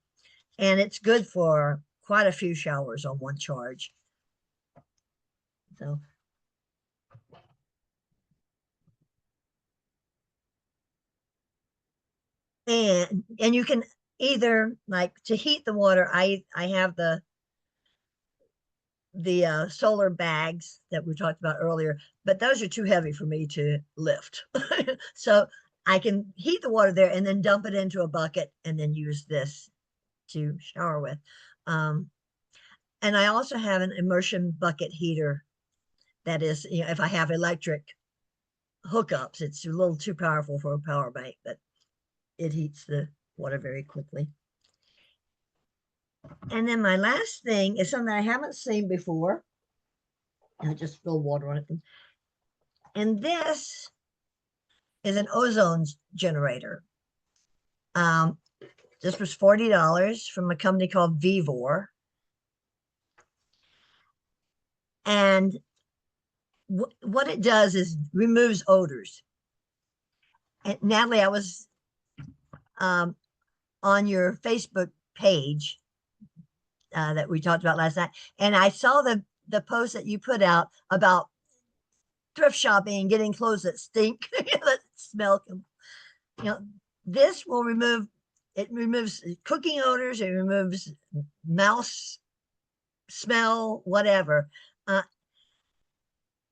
And it's good for quite a few showers on one charge. So. And you can either, like, to heat the water, I have the solar bags that we talked about earlier, but those are too heavy for me to lift. So I can heat the water there and then dump it into a bucket and then use this to shower with. And I also have an immersion bucket heater that is, if I have electric hookups, it's a little too powerful for a power bank, but it heats the water very quickly. And then my last thing is something I haven't seen before. I just spilled water on it. And this is an ozone generator. This was $40 from a company called Vivor. And what it does is removes odors. And Natalie, I was on your Facebook page that we talked about last night, and I saw the post that you put out about thrift shopping and getting clothes that stink, that smell. This will remove, it removes cooking odors, it removes mouse smell, whatever.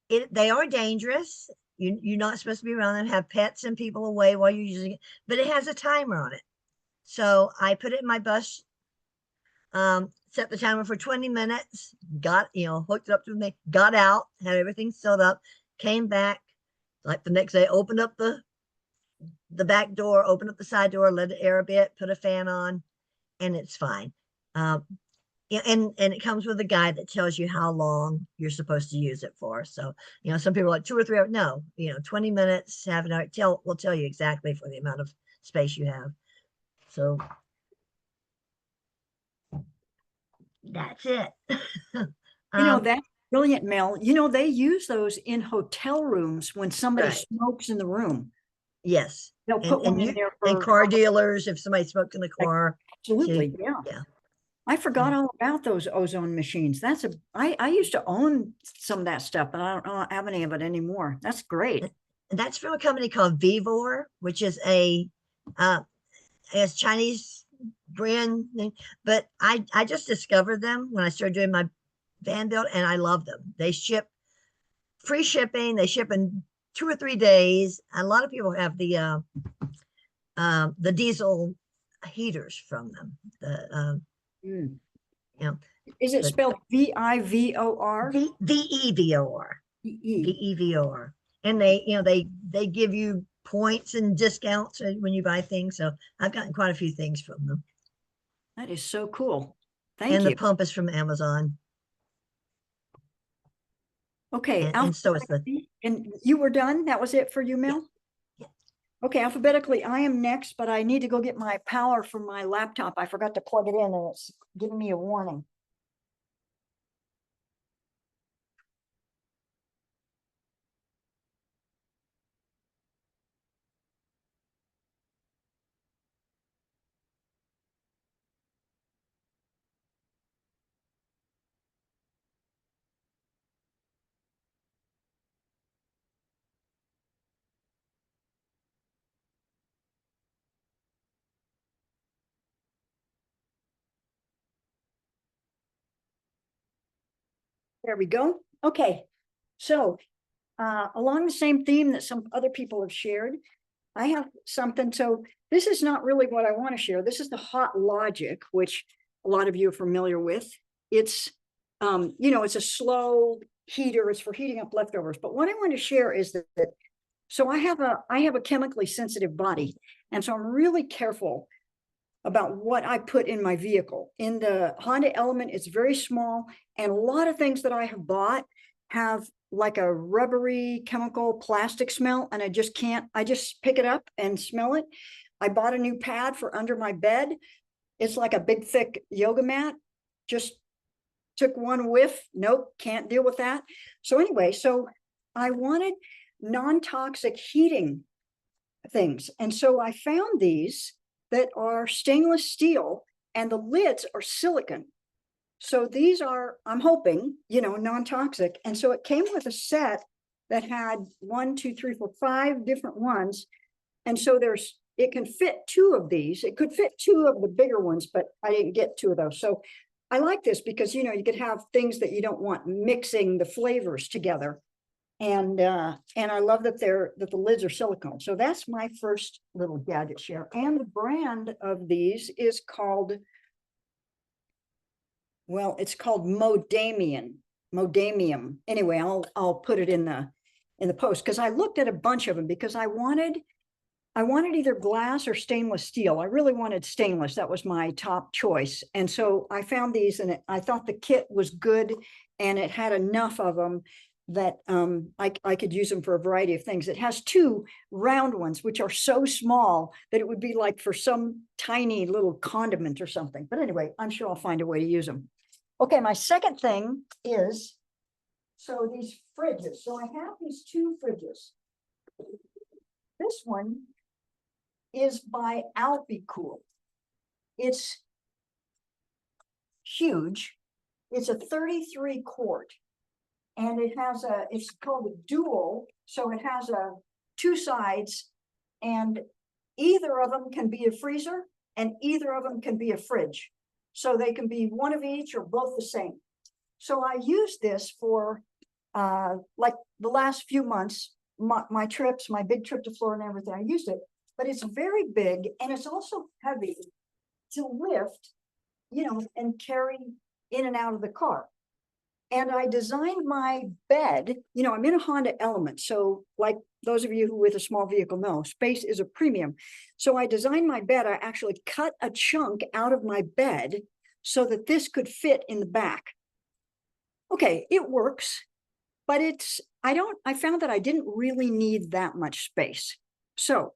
They are dangerous. You're not supposed to be around them, have pets and people away while you're using it, but it has a timer on it. So I put it in my bus, set the timer for 20 minutes, got, hooked it up to me, got out, had everything sealed up, came back, like the next day, opened up the back door, opened up the side door, let it air a bit, put a fan on, and it's fine. And it comes with a guide that tells you how long you're supposed to use it for. So, some people are like 2 or 3 hours. No, 20 minutes, half an hour, will tell you exactly for the amount of space you have. So that's it. That's brilliant, Mel. They use those in hotel rooms when somebody Right. smokes in the room. Yes. They'll put one in there and for car dealers, if somebody smokes in the car. absolutely. Yeah. I forgot all about those ozone machines. I used to own some of that stuff, but I don't have any of it anymore. That's great. And that's from a company called Vivor, which is a Chinese brand thing. But I just discovered them when I started doing my van build, and I love them. They ship free shipping. They ship in 2 or 3 days. A lot of people have the diesel heaters from them. Is it spelled VIVOR? VEVOR. VEVOR. And they give you points and discounts when you buy things. So I've gotten quite a few things from them. That is so cool. Thank you. And the pump is from Amazon. Okay. And so is and you were done? That was it for you, Mel? Yeah. Okay, alphabetically, I am next, but I need to go get my power from my laptop. I forgot to plug it in and it's giving me a warning. There we go. Okay, so along the same theme that some other people have shared, I have something. So this is not really what I want to share. This is the Hot Logic, which a lot of you are familiar with. It's, it's a slow heater. It's for heating up leftovers. But what I want to share is that so I have a chemically sensitive body, and so I'm really careful about what I put in my vehicle. In the Honda Element, it's very small, and a lot of things that I have bought have like a rubbery chemical plastic smell, and I just pick it up and smell it. I bought a new pad for under my bed. It's like a big thick yoga mat. Just took one whiff. Nope, can't deal with that. So anyway, so I wanted non-toxic heating things. And so I found these that are stainless steel and the lids are silicone. So these are, I'm hoping, non-toxic. And so it came with a set that had 1, 2, 3, 4, 5 different ones. And so it can fit 2 of these. It could fit 2 of the bigger ones, but I didn't get 2 of those. So I like this because, you could have things that you don't want mixing the flavors together. And I love that the lids are silicone. So that's my first little gadget share. And the brand of these is called, well, it's called Modamium. Anyway, I'll put it in the post because I looked at a bunch of them because I wanted either glass or stainless steel. I really wanted stainless. That was my top choice. And so I found these and I thought the kit was good and it had enough of them that I could use them for a variety of things. It has 2 round ones, which are so small that it would be like for some tiny little condiment or something. But anyway, I'm sure I'll find a way to use them. Okay, my second thing is, so these fridges. So I have these 2 fridges. This one is by Alpicool. It's huge. It's a 33 quart. And it's called a dual. So it has 2 sides and either of them can be a freezer and either of them can be a fridge. So they can be one of each or both the same. So I use this for like the last few months, my trips, my big trip to Florida and everything, I used it, but it's very big and it's also heavy to lift, and carry in and out of the car. And I designed my bed, I'm in a Honda Element. So like those of you who with a small vehicle know, space is a premium. So I designed my bed. I actually cut a chunk out of my bed so that this could fit in the back. Okay, it works, but I found that I didn't really need that much space. So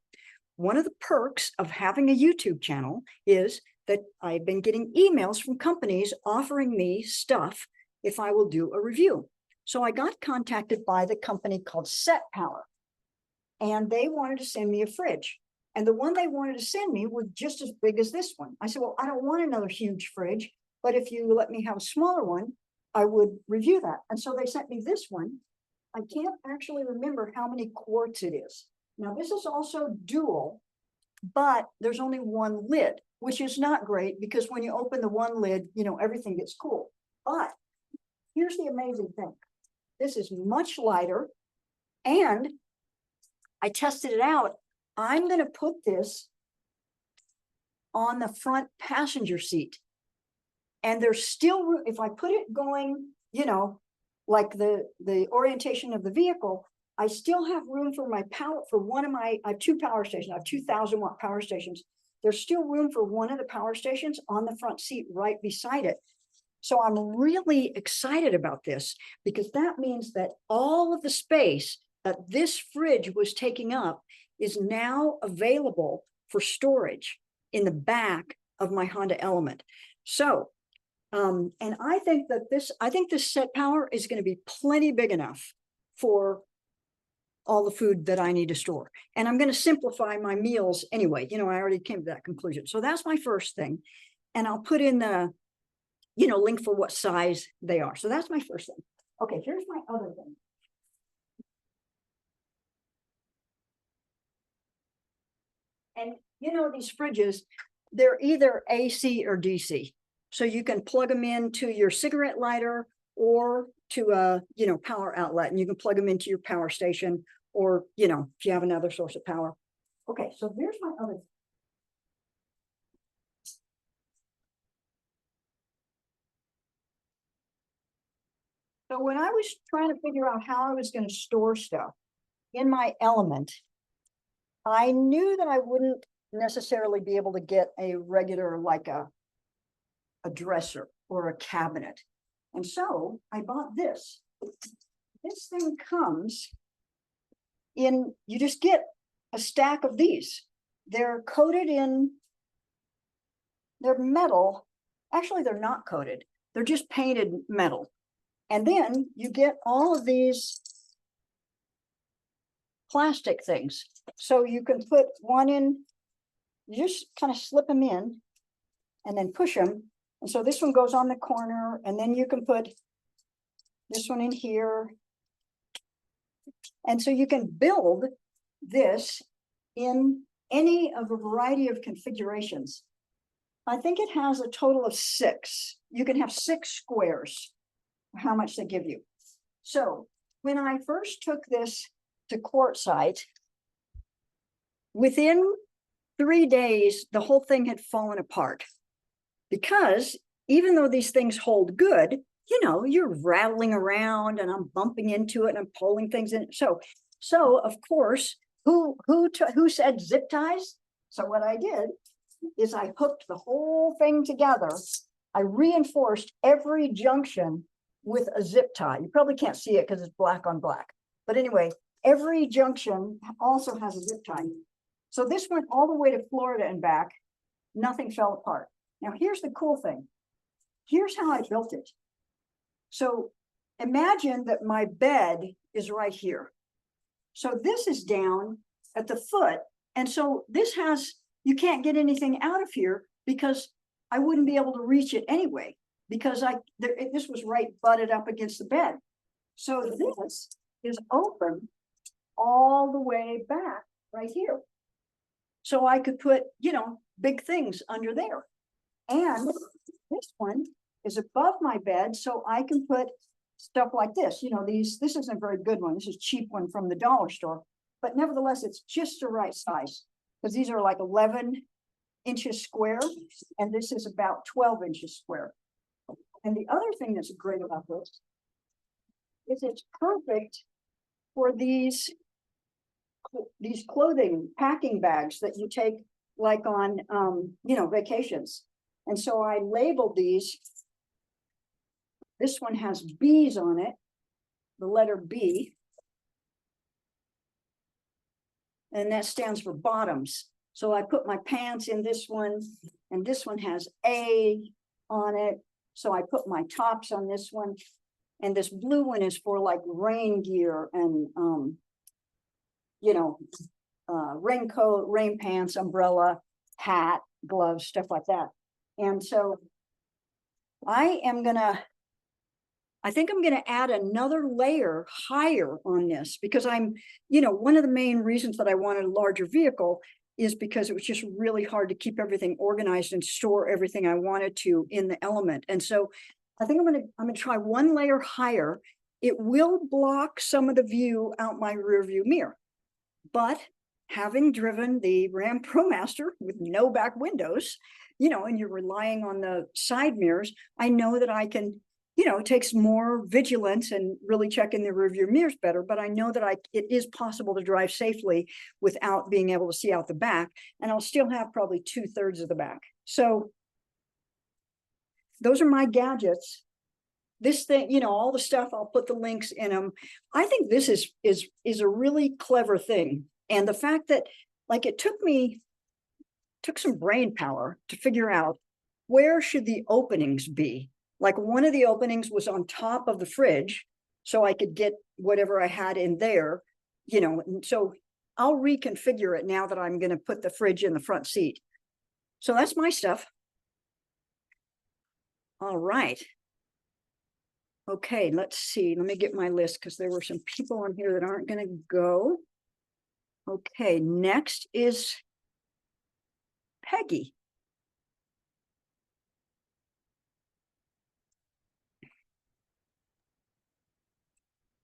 one of the perks of having a YouTube channel is that I've been getting emails from companies offering me stuff if I will do a review. So I got contacted by the company called Set Power, and they wanted to send me a fridge. And the one they wanted to send me was just as big as this one. I said, well, I don't want another huge fridge, but if you let me have a smaller one, I would review that. And so they sent me this one. I can't actually remember how many quarts it is. Now, this is also dual, but there's only one lid, which is not great because when you open the one lid, everything gets cool. But here's the amazing thing. This is much lighter and I tested it out. I'm going to put this on the front passenger seat. And there's still room. If I put it going, like the orientation of the vehicle, I still have room for my power, I have 2 power stations. I have 2,000 watt power stations. There's still room for one of the power stations on the front seat right beside it. So I'm really excited about this because that means that all of the space that this fridge was taking up is now available for storage in the back of my Honda Element. So, and I think this set power is going to be plenty big enough for all the food that I need to store. And I'm going to simplify my meals anyway. I already came to that conclusion. So that's my first thing. And I'll put in the, link for what size they are. So that's my first thing. Okay, here's my other thing. And these fridges, they're either AC or DC. So you can plug them into your cigarette lighter or to a, power outlet, and you can plug them into your power station, or, if you have another source of power. Okay, so here's my other. So when I was trying to figure out how I was going to store stuff in my Element, I knew that I wouldn't necessarily be able to get a regular, like a dresser or a cabinet. And so I bought this. This thing comes in, you just get a stack of these. They're coated in, they're metal. Actually, they're not coated. They're just painted metal. And then you get all of these plastic things. So you can put one in, you just kind of slip them in and then push them. And so this one goes on the corner, and then you can put this one in here. And so you can build this in any of a variety of configurations. I think it has a total of 6. You can have 6 squares, how much they give you. So when I first took this to Quartzsite, within 3 days, the whole thing had fallen apart. Because even though these things hold good, you're rattling around and I'm bumping into it and I'm pulling things in. So of course, who said zip ties? So what I did is I hooked the whole thing together. I reinforced every junction with a zip tie. You probably can't see it because it's black on black. But anyway, every junction also has a zip tie. So this went all the way to Florida and back. Nothing fell apart. Now, here's the cool thing. Here's how I built it. So imagine that my bed is right here. So this is down at the foot. And so this has, you can't get anything out of here because I wouldn't be able to reach it anyway, because this was right butted up against the bed. So this is open all the way back right here. So I could put, big things under there. And this one is above my bed, so I can put stuff like this. This isn't a very good one. This is a cheap one from the dollar store, but nevertheless, it's just the right size, because these are like 11 inches square, and this is about 12 inches square. And the other thing that's great about this is it's perfect for these clothing packing bags that you take like on, vacations. And so I labeled these. This one has B's on it, the letter B. And that stands for bottoms. So I put my pants in this one, and this one has A on it. So I put my tops on this one. And this blue one is for like rain gear and, raincoat, rain pants, umbrella, hat, gloves, stuff like that. And so I think I'm going to add another layer higher on this, because I'm, one of the main reasons that I wanted a larger vehicle is because it was just really hard to keep everything organized and store everything I wanted to in the Element. And so I think I'm going to try one layer higher. It will block some of the view out my rear view mirror, but having driven the Ram ProMaster with no back windows, and you're relying on the side mirrors, I know that I can, it takes more vigilance and really checking the rear view mirrors better, but I know that it is possible to drive safely without being able to see out the back, and I'll still have probably 2/3 of the back. So those are my gadgets. This thing, all the stuff, I'll put the links in them. I think this is a really clever thing And the fact that, like, it took some brain power to figure out where should the openings be. Like, one of the openings was on top of the fridge, so I could get whatever I had in there, you know, and so I'll reconfigure it now that I'm going to put the fridge in the front seat. So that's my stuff. All right. Okay, let's see. Let me get my list because there were some people on here that aren't going to go. Okay, next is Peggy.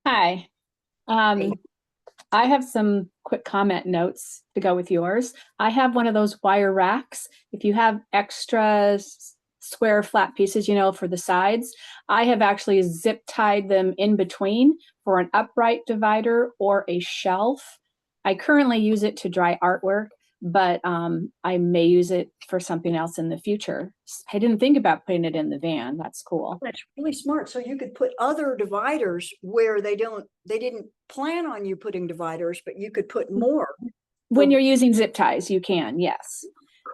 Hi. I have some quick comment notes to go with yours. I have one of those wire racks. If you have extra square flat pieces, you know, for the sides, I have actually zip tied them in between for an upright divider or a shelf. I currently use it to dry artwork, but I may use it for something else in the future. I didn't think about putting it in the van. That's cool. That's really smart. So you could put other dividers where they didn't plan on you putting dividers, but you could put more. When you're using zip ties, you can, yes.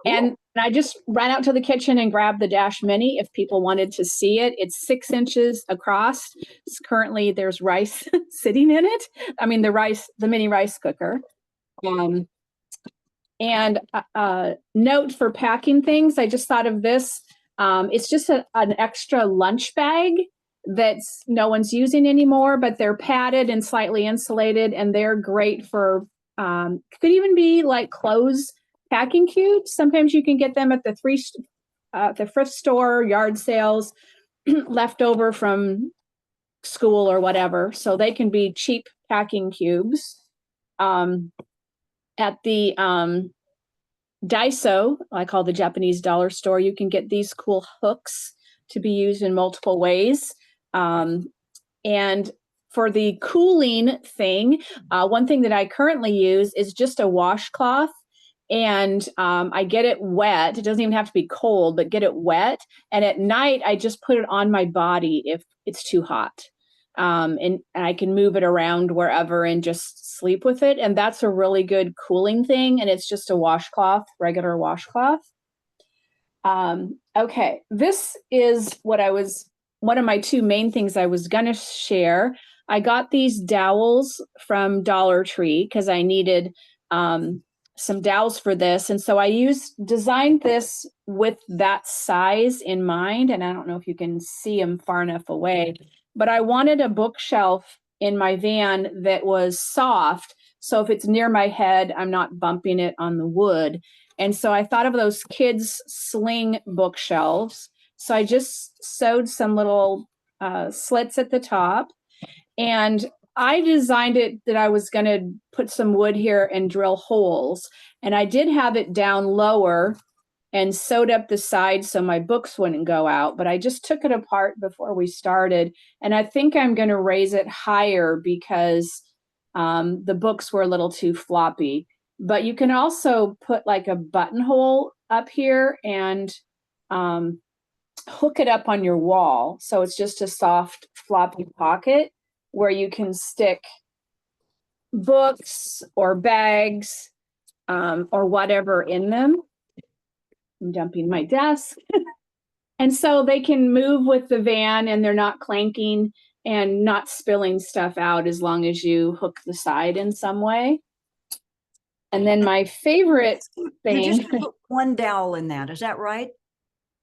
Cool. And I just ran out to the kitchen and grabbed the Dash Mini if people wanted to see it. It's 6 inches across. Currently, there's rice sitting in it. I mean, the mini rice cooker. And note for packing things, I just thought of this. It's just an extra lunch bag that's no one's using anymore, but they're padded and slightly insulated, and they're great for, could even be like clothes packing cubes. Sometimes you can get them at the thrift store, yard sales, left over from school or whatever. So they can be cheap packing cubes. At the Daiso, I call the Japanese dollar store, you can get these cool hooks to be used in multiple ways. And for the cooling thing, one thing that I currently use is just a washcloth. And I get it wet. It doesn't even have to be cold, but get it wet. And at night, I just put it on my body if it's too hot. And I can move it around wherever and just sleep with it. And that's a really good cooling thing. And it's just a washcloth, regular washcloth. Okay, this is one of my two main things I was going to share. I got these dowels from Dollar Tree because I needed some dowels for this. And so I designed this with that size in mind. And I don't know if you can see them far enough away, but I wanted a bookshelf in my van that was soft. So if it's near my head, I'm not bumping it on the wood. And so I thought of those kids' sling bookshelves. So I just sewed some little slits at the top. And I designed it that I was going to put some wood here and drill holes. And I did have it down lower and sewed up the sides so my books wouldn't go out. But I just took it apart before we started. And I think I'm going to raise it higher because the books were a little too floppy. But you can also put like a buttonhole up here and hook it up on your wall. So it's just a soft floppy pocket where you can stick books or bags or whatever in them. I'm dumping my desk. And so they can move with the van and they're not clanking and not spilling stuff out as long as you hook the side in some way. And then my favorite thing. You just put one dowel in that, is that right?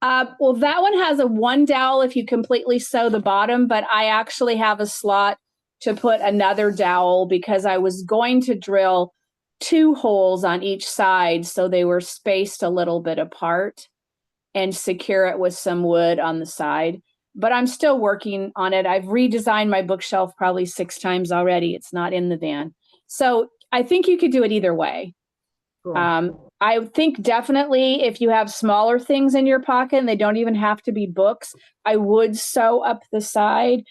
Well, that one has a one dowel if you completely sew the bottom, but I actually have a slot to put another dowel because I was going to drill 2 holes on each side so they were spaced a little bit apart and secure it with some wood on the side. But I'm still working on it. I've redesigned my bookshelf probably 6 times already. It's not in the van. So I think you could do it either way. Cool. I think definitely if you have smaller things in your pocket and they don't even have to be books, I would sew up the side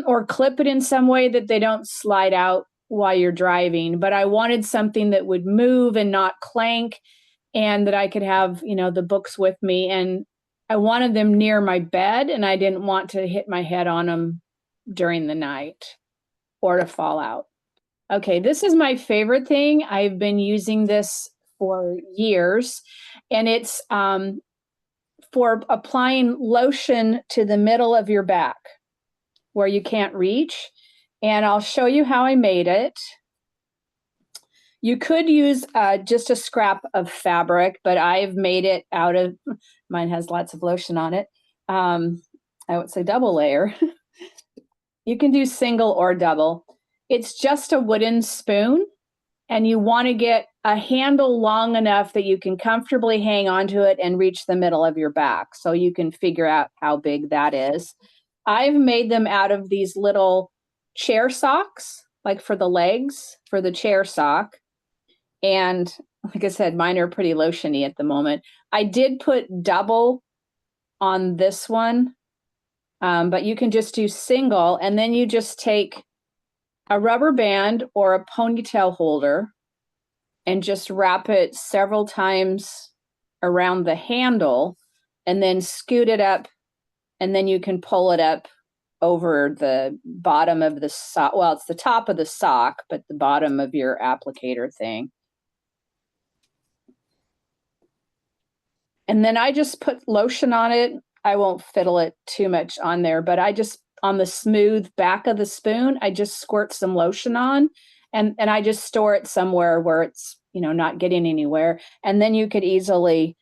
or clip it in some way that they don't slide out while you're driving. But I wanted something that would move and not clank and that I could have, you know, the books with me. And I wanted them near my bed and I didn't want to hit my head on them during the night or to fall out. Okay, this is my favorite thing. I've been using this for years, and it's for applying lotion to the middle of your back where you can't reach. And I'll show you how I made it. You could use just a scrap of fabric, but I've made it out of, mine has lots of lotion on it. I would say double layer. You can do single or double. It's just a wooden spoon, and you want to get a handle long enough that you can comfortably hang onto it and reach the middle of your back. So you can figure out how big that is. I've made them out of these little chair socks, like for the legs, for the chair sock. And like I said, mine are pretty lotiony at the moment. I did put double on this one, but you can just do single, and then you just take a rubber band or a ponytail holder and just wrap it several times around the handle and then scoot it up, and then you can pull it up over the bottom of the sock. Well, it's the top of the sock, but the bottom of your applicator thing. And then I just put lotion on it. I won't fiddle it too much on there, but I just, on the smooth back of the spoon, I just squirt some lotion on, and I just store it somewhere where it's, you know, not getting anywhere. And then you could easily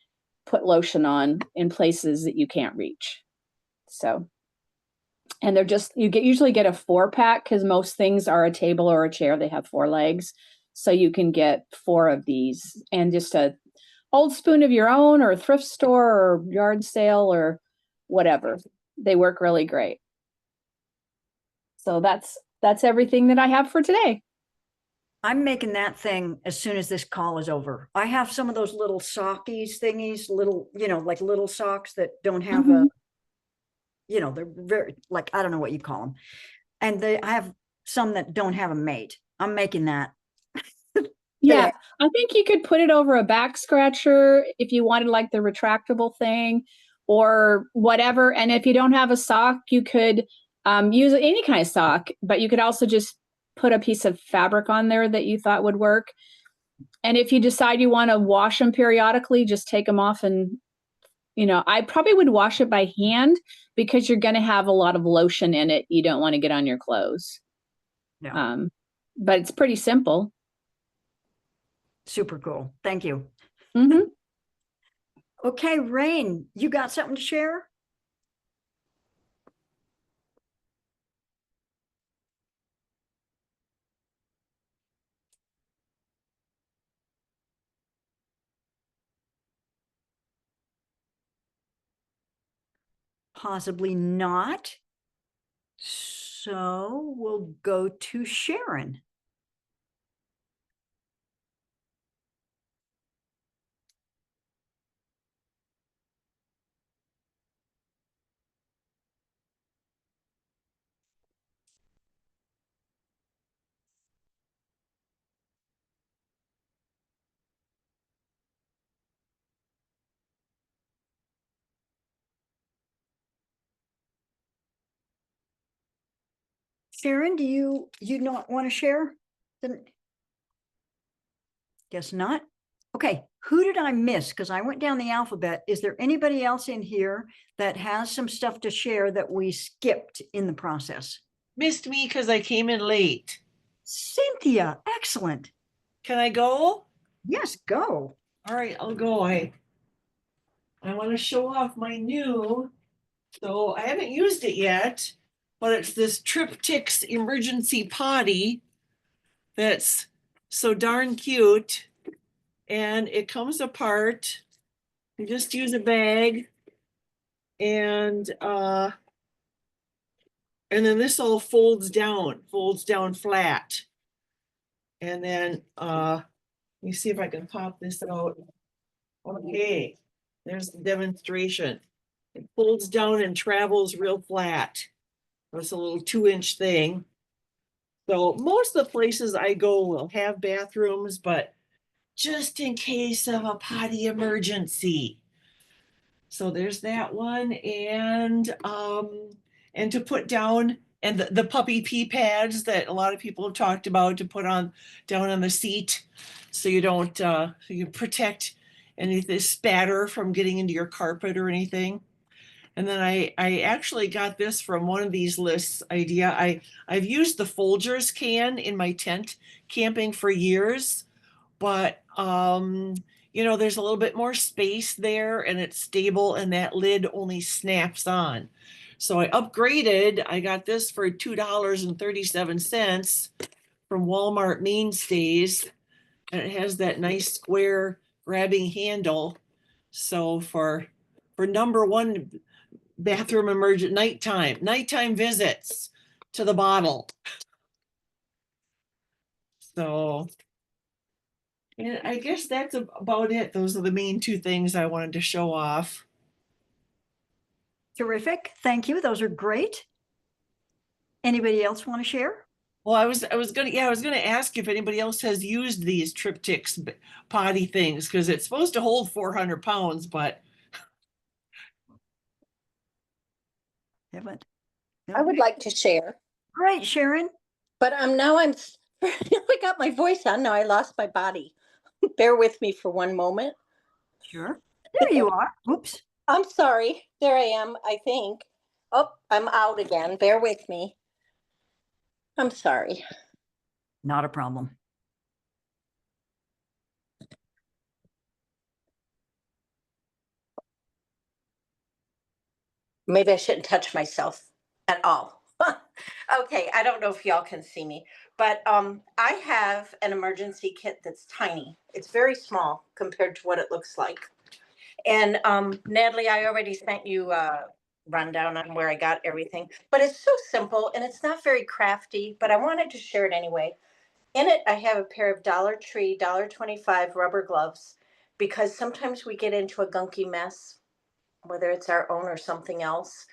put lotion on in places that you can't reach. So, and they're just, you usually get a 4-pack because most things are a table or a chair. They have 4 legs. So you can get 4 of these, and just a old spoon of your own, or a thrift store or yard sale or whatever. They work really great. So that's everything that I have for today. I'm making that thing as soon as this call is over. I have some of those little sockies thingies, little, you know, like little socks that don't have a, you know, they're very, like, I don't know what you call them. And I have some that don't have a mate. I'm making that. Yeah, I think you could put it over a back scratcher if you wanted, like the retractable thing or whatever. And if you don't have a sock, you could use any kind of sock, but you could also just put a piece of fabric on there that you thought would work. And if you decide you want to wash them periodically, just take them off. And, you know, I probably would wash it by hand because you're going to have a lot of lotion in it. You don't want to get on your clothes. No. But it's pretty simple. Super cool. Thank you. Mm-hmm. Okay, Rain, you got something to share? Possibly not. So we'll go to Sharon. Sharon, do you not want to share? Then guess not. Okay, who did I miss? Because I went down the alphabet. Is there anybody else in here that has some stuff to share that we skipped in the process? Missed me because I came in late. Cynthia, excellent. Can I go? Yes, go. All right, I'll go. I want to show off my new, so I haven't used it yet, but it's this Triptychs emergency potty that's so darn cute. And it comes apart. You just use a bag, and then this all folds down flat. And then let me see if I can pop this out. Okay, there's the demonstration. It folds down and travels real flat. It's a little 2-inch thing. So most of the places I go will have bathrooms, but just in case of a potty emergency. So there's that one, and to put down and the puppy pee pads that a lot of people have talked about to put on down on the seat, so you don't so you protect any of this spatter from getting into your carpet or anything. And then I actually got this from one of these lists idea. I've used the Folgers can in my tent camping for years, but you know, there's a little bit more space there and it's stable and that lid only snaps on. So I upgraded. I got this for $2.37 from Walmart Mainstays. And it has that nice square grabbing handle. So for number one bathroom emergent nighttime visits to the bottle. So, and I guess that's about it. Those are the main two things I wanted to show off. Terrific. Thank you. Those are great. Anybody else want to share? Well, I was gonna ask if anybody else has used these triptychs potty things, because it's supposed to hold 400 pounds, but Haven't. I would like to share, Great, Sharon. but now I got my voice on. Now I lost my body. Bear with me for one moment. Sure. There you are. Oops. I'm sorry. There I am, I think. Oh, I'm out again. Bear with me. I'm sorry. Not a problem. Maybe I shouldn't touch myself at all. Okay, I don't know if y'all can see me, but I have an emergency kit that's tiny. It's very small compared to what it looks like. And Natalie, I already sent you a rundown on where I got everything, but it's so simple and it's not very crafty, but I wanted to share it anyway. In it, I have a pair of Dollar Tree $1.25 rubber gloves, because sometimes we get into a gunky mess, whether it's our own or something else.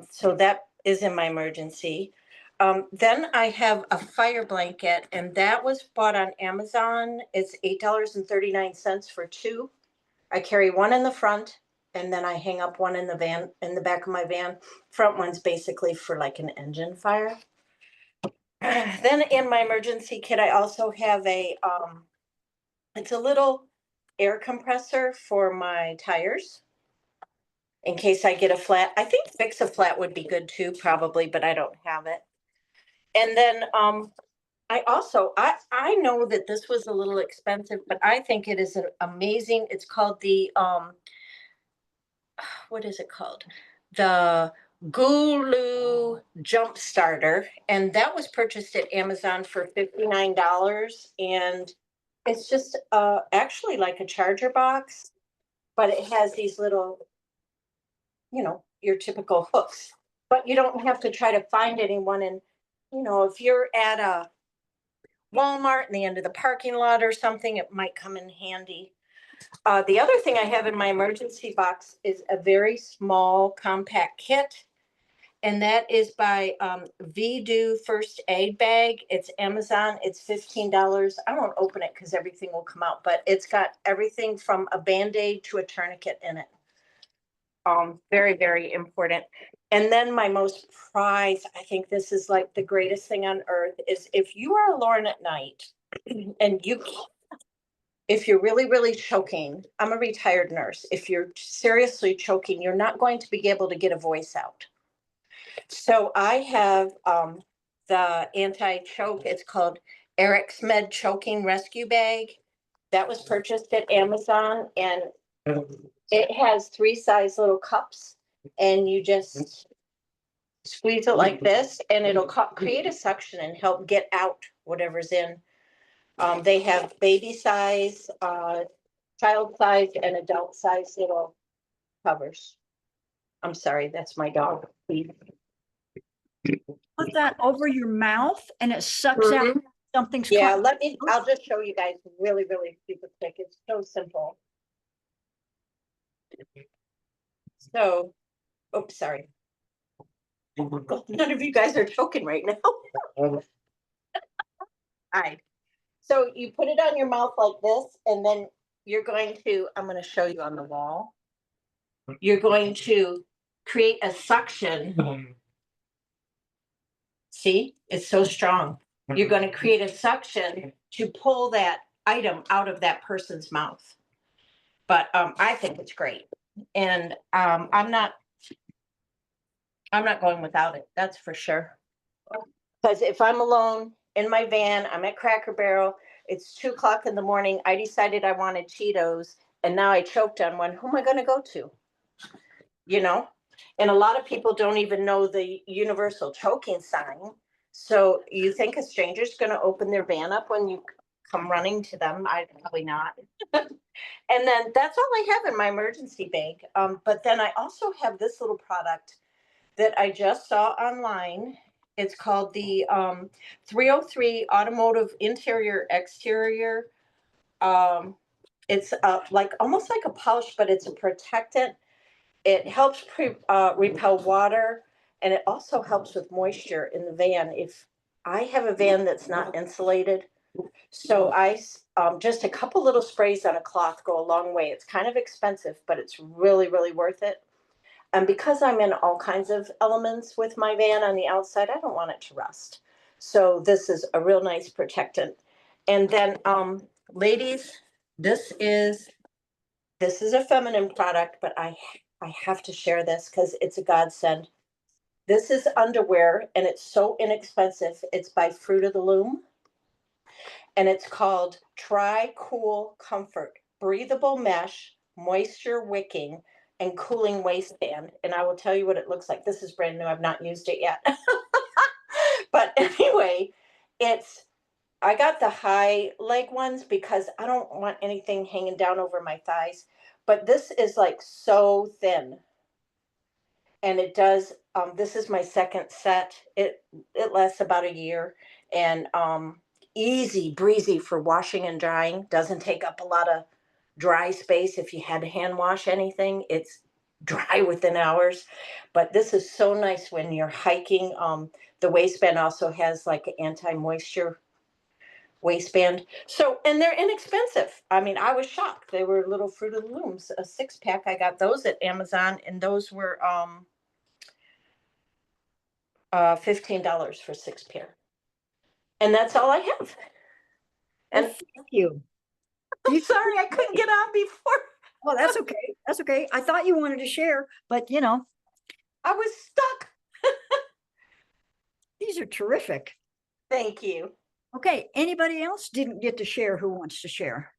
So that is in my emergency. Then I have a fire blanket, and that was bought on Amazon. It's $8.39 for two. I carry one in the front, and then I hang up one in the van, in the back of my van. Front one's basically for like an engine fire. Then in my emergency kit, I also have it's a little air compressor for my tires in case I get a flat. I think fix a flat would be good too, probably, but I don't have it. And then I know that this was a little expensive, but I think it is an amazing. It's called the what is it called? The Gulu Jump Starter, and that was purchased at Amazon for $59, and it's just actually like a charger box, but it has these little, you know, your typical hooks, but you don't have to try to find anyone. And you know, if you're at a Walmart in the end of the parking lot or something, it might come in handy. The other thing I have in my emergency box is a very small compact kit, and that is by V-Do First Aid Bag. It's Amazon. It's $15. I won't open it because everything will come out, but it's got everything from a Band-Aid to a tourniquet in it. Very, very important. And then my most prized, I think this is like the greatest thing on earth, is if you are alone at night and if you're really, really choking. I'm a retired nurse. If you're seriously choking, you're not going to be able to get a voice out. So I have the anti-choke. It's called Eric's Med Choking Rescue Bag. That was purchased at Amazon, and it has 3 size little cups, and you just squeeze it like this, and it'll create a suction and help get out whatever's in. They have baby size, child size, and adult size little covers. I'm sorry, that's my dog. Put that over your mouth and it sucks out something's Yeah, caught. I'll just show you guys really, really super quick. It's so simple. So, oops, sorry. None of you guys are choking right now. All right. So you put it on your mouth like this, and then you're going to, I'm going to show you on the wall. You're going to create a suction See, it's so strong. You're going to create a suction to pull that item out of that person's mouth. But I think it's great. And I'm not going without it. That's for sure. Because if I'm alone in my van, I'm at Cracker Barrel, it's 2:00 in the morning. I decided I wanted Cheetos, and now I choked on one. Who am I going to go to? You know? And a lot of people don't even know the universal choking sign. So you think a stranger's going to open their van up when you come running to them? I probably not. And then that's all I have in my emergency bag. But then I also have this little product that I just saw online. It's called the 303 Automotive Interior Exterior. It's like almost like a polish, but it's a protectant. It helps repel water, and it also helps with moisture in the van. If I have a van that's not insulated, so I just a couple little sprays on a cloth go a long way. It's kind of expensive, but it's really, really worth it. And because I'm in all kinds of elements with my van on the outside, I don't want it to rust. So this is a real nice protectant. And then, ladies, this is a feminine product, but I have to share this because it's a godsend. This is underwear, and it's so inexpensive. It's by Fruit of the Loom, and it's called Tri Cool Comfort Breathable Mesh Moisture Wicking and Cooling Waistband. And I will tell you what it looks like. This is brand new. I've not used it yet. But anyway, I got the high leg ones because I don't want anything hanging down over my thighs. But this is like so thin. And it does, this is my second set. It lasts about a year. And easy breezy for washing and drying. Doesn't take up a lot of dry space. If you had to hand wash anything, it's dry within hours. But this is so nice when you're hiking. The waistband also has like an anti-moisture waistband. So, and they're inexpensive. I mean, I was shocked. They were little Fruit of the Looms, a 6-pack. I got those at Amazon, and those were $15 for 6 pair. And that's all I have. And thank you. I'm sorry I couldn't get on before. Well, that's okay. That's okay. I thought you wanted to share, but you know, I was stuck. These are terrific. Thank you. Okay, anybody else didn't get to share who wants to share?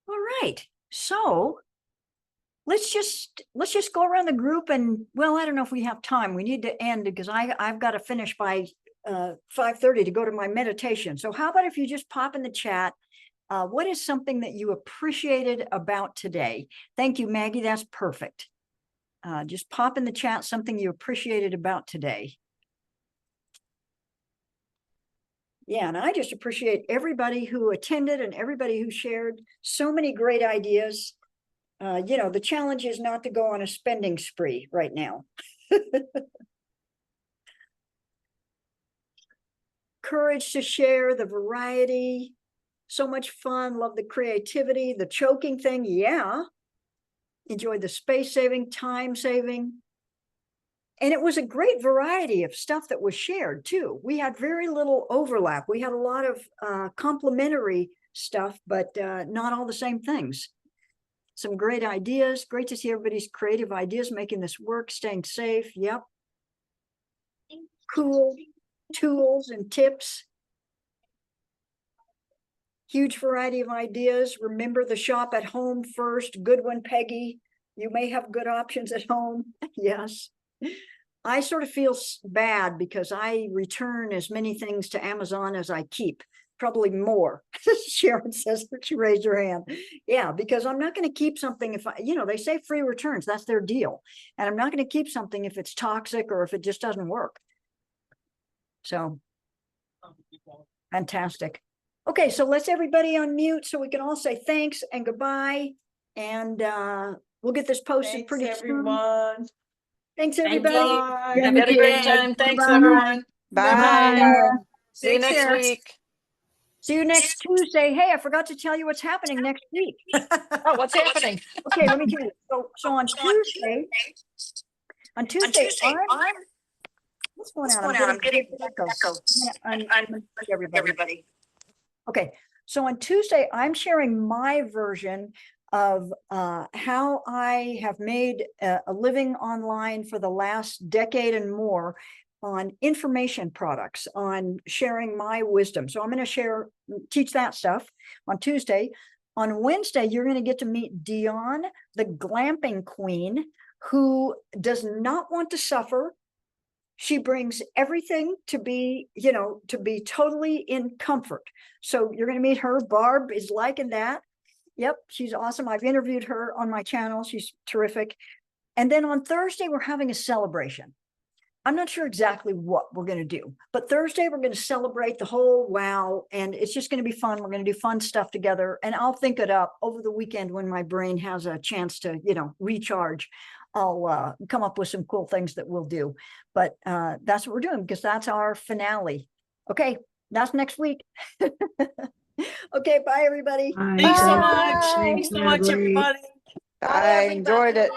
All right, so let's just go around the group, and well, I don't know if we have time. We need to end because I've got to finish by 5:30 to go to my meditation. So how about if you just pop in the chat, what is something that you appreciated about today? Thank you, Maggie. That's perfect. Just pop in the chat something you appreciated about today. Yeah, and I just appreciate everybody who attended and everybody who shared so many great ideas. You know, the challenge is not to go on a spending spree right now. Courage to share, the variety, so much fun, love the creativity, the choking thing, yeah. Enjoyed the space saving, time saving. And it was a great variety of stuff that was shared too. We had very little overlap. We had a lot of complementary stuff, but not all the same things. Some great ideas. Great to see everybody's creative ideas making this work, staying safe. Yep. Cool tools and tips. Huge variety of ideas. Remember the shop at home first. Good one, Peggy. You may have good options at home. Yes. I sort of feel bad because I return as many things to Amazon as I keep, probably more. Sharon says, she raised her hand. Yeah, because I'm not going to keep something if they say free returns, that's their deal. And I'm not going to keep something if it's toxic or if it just doesn't work. So, fantastic. Okay, so let's everybody unmute so we can all say thanks and goodbye. And we'll get this posted pretty soon. Everyone. Thanks, everybody. Have a great time. Thanks, everyone. Bye. See you Take next care. week. See you next Tuesday. Hey, I forgot to tell you what's happening next week. Oh, what's happening? Okay, let me tell you. So on Tuesday, what's going on? I'm getting echo. I'm gonna everybody. Okay, so on Tuesday, I'm sharing my version of how I have made a living online for the last decade and more on information products, on sharing my wisdom. So I'm going to teach that stuff on Tuesday. On Wednesday, you're going to get to meet Dion, the glamping queen, who does not want to suffer. She brings everything to be, to be totally in comfort. So you're going to meet her. Barb is liking that. Yep, she's awesome. I've interviewed her on my channel. She's terrific. And then on Thursday, we're having a celebration. I'm not sure exactly what we're going to do, but Thursday we're going to celebrate the whole wow, and it's just going to be fun. We're going to do fun stuff together, and I'll think it up over the weekend when my brain has a chance to, recharge. I'll come up with some cool things that we'll do, but that's what we're doing because that's our finale. Okay, that's next week. Okay, bye everybody. Thanks so much. Bye. Thanks so much, everybody. I enjoyed it.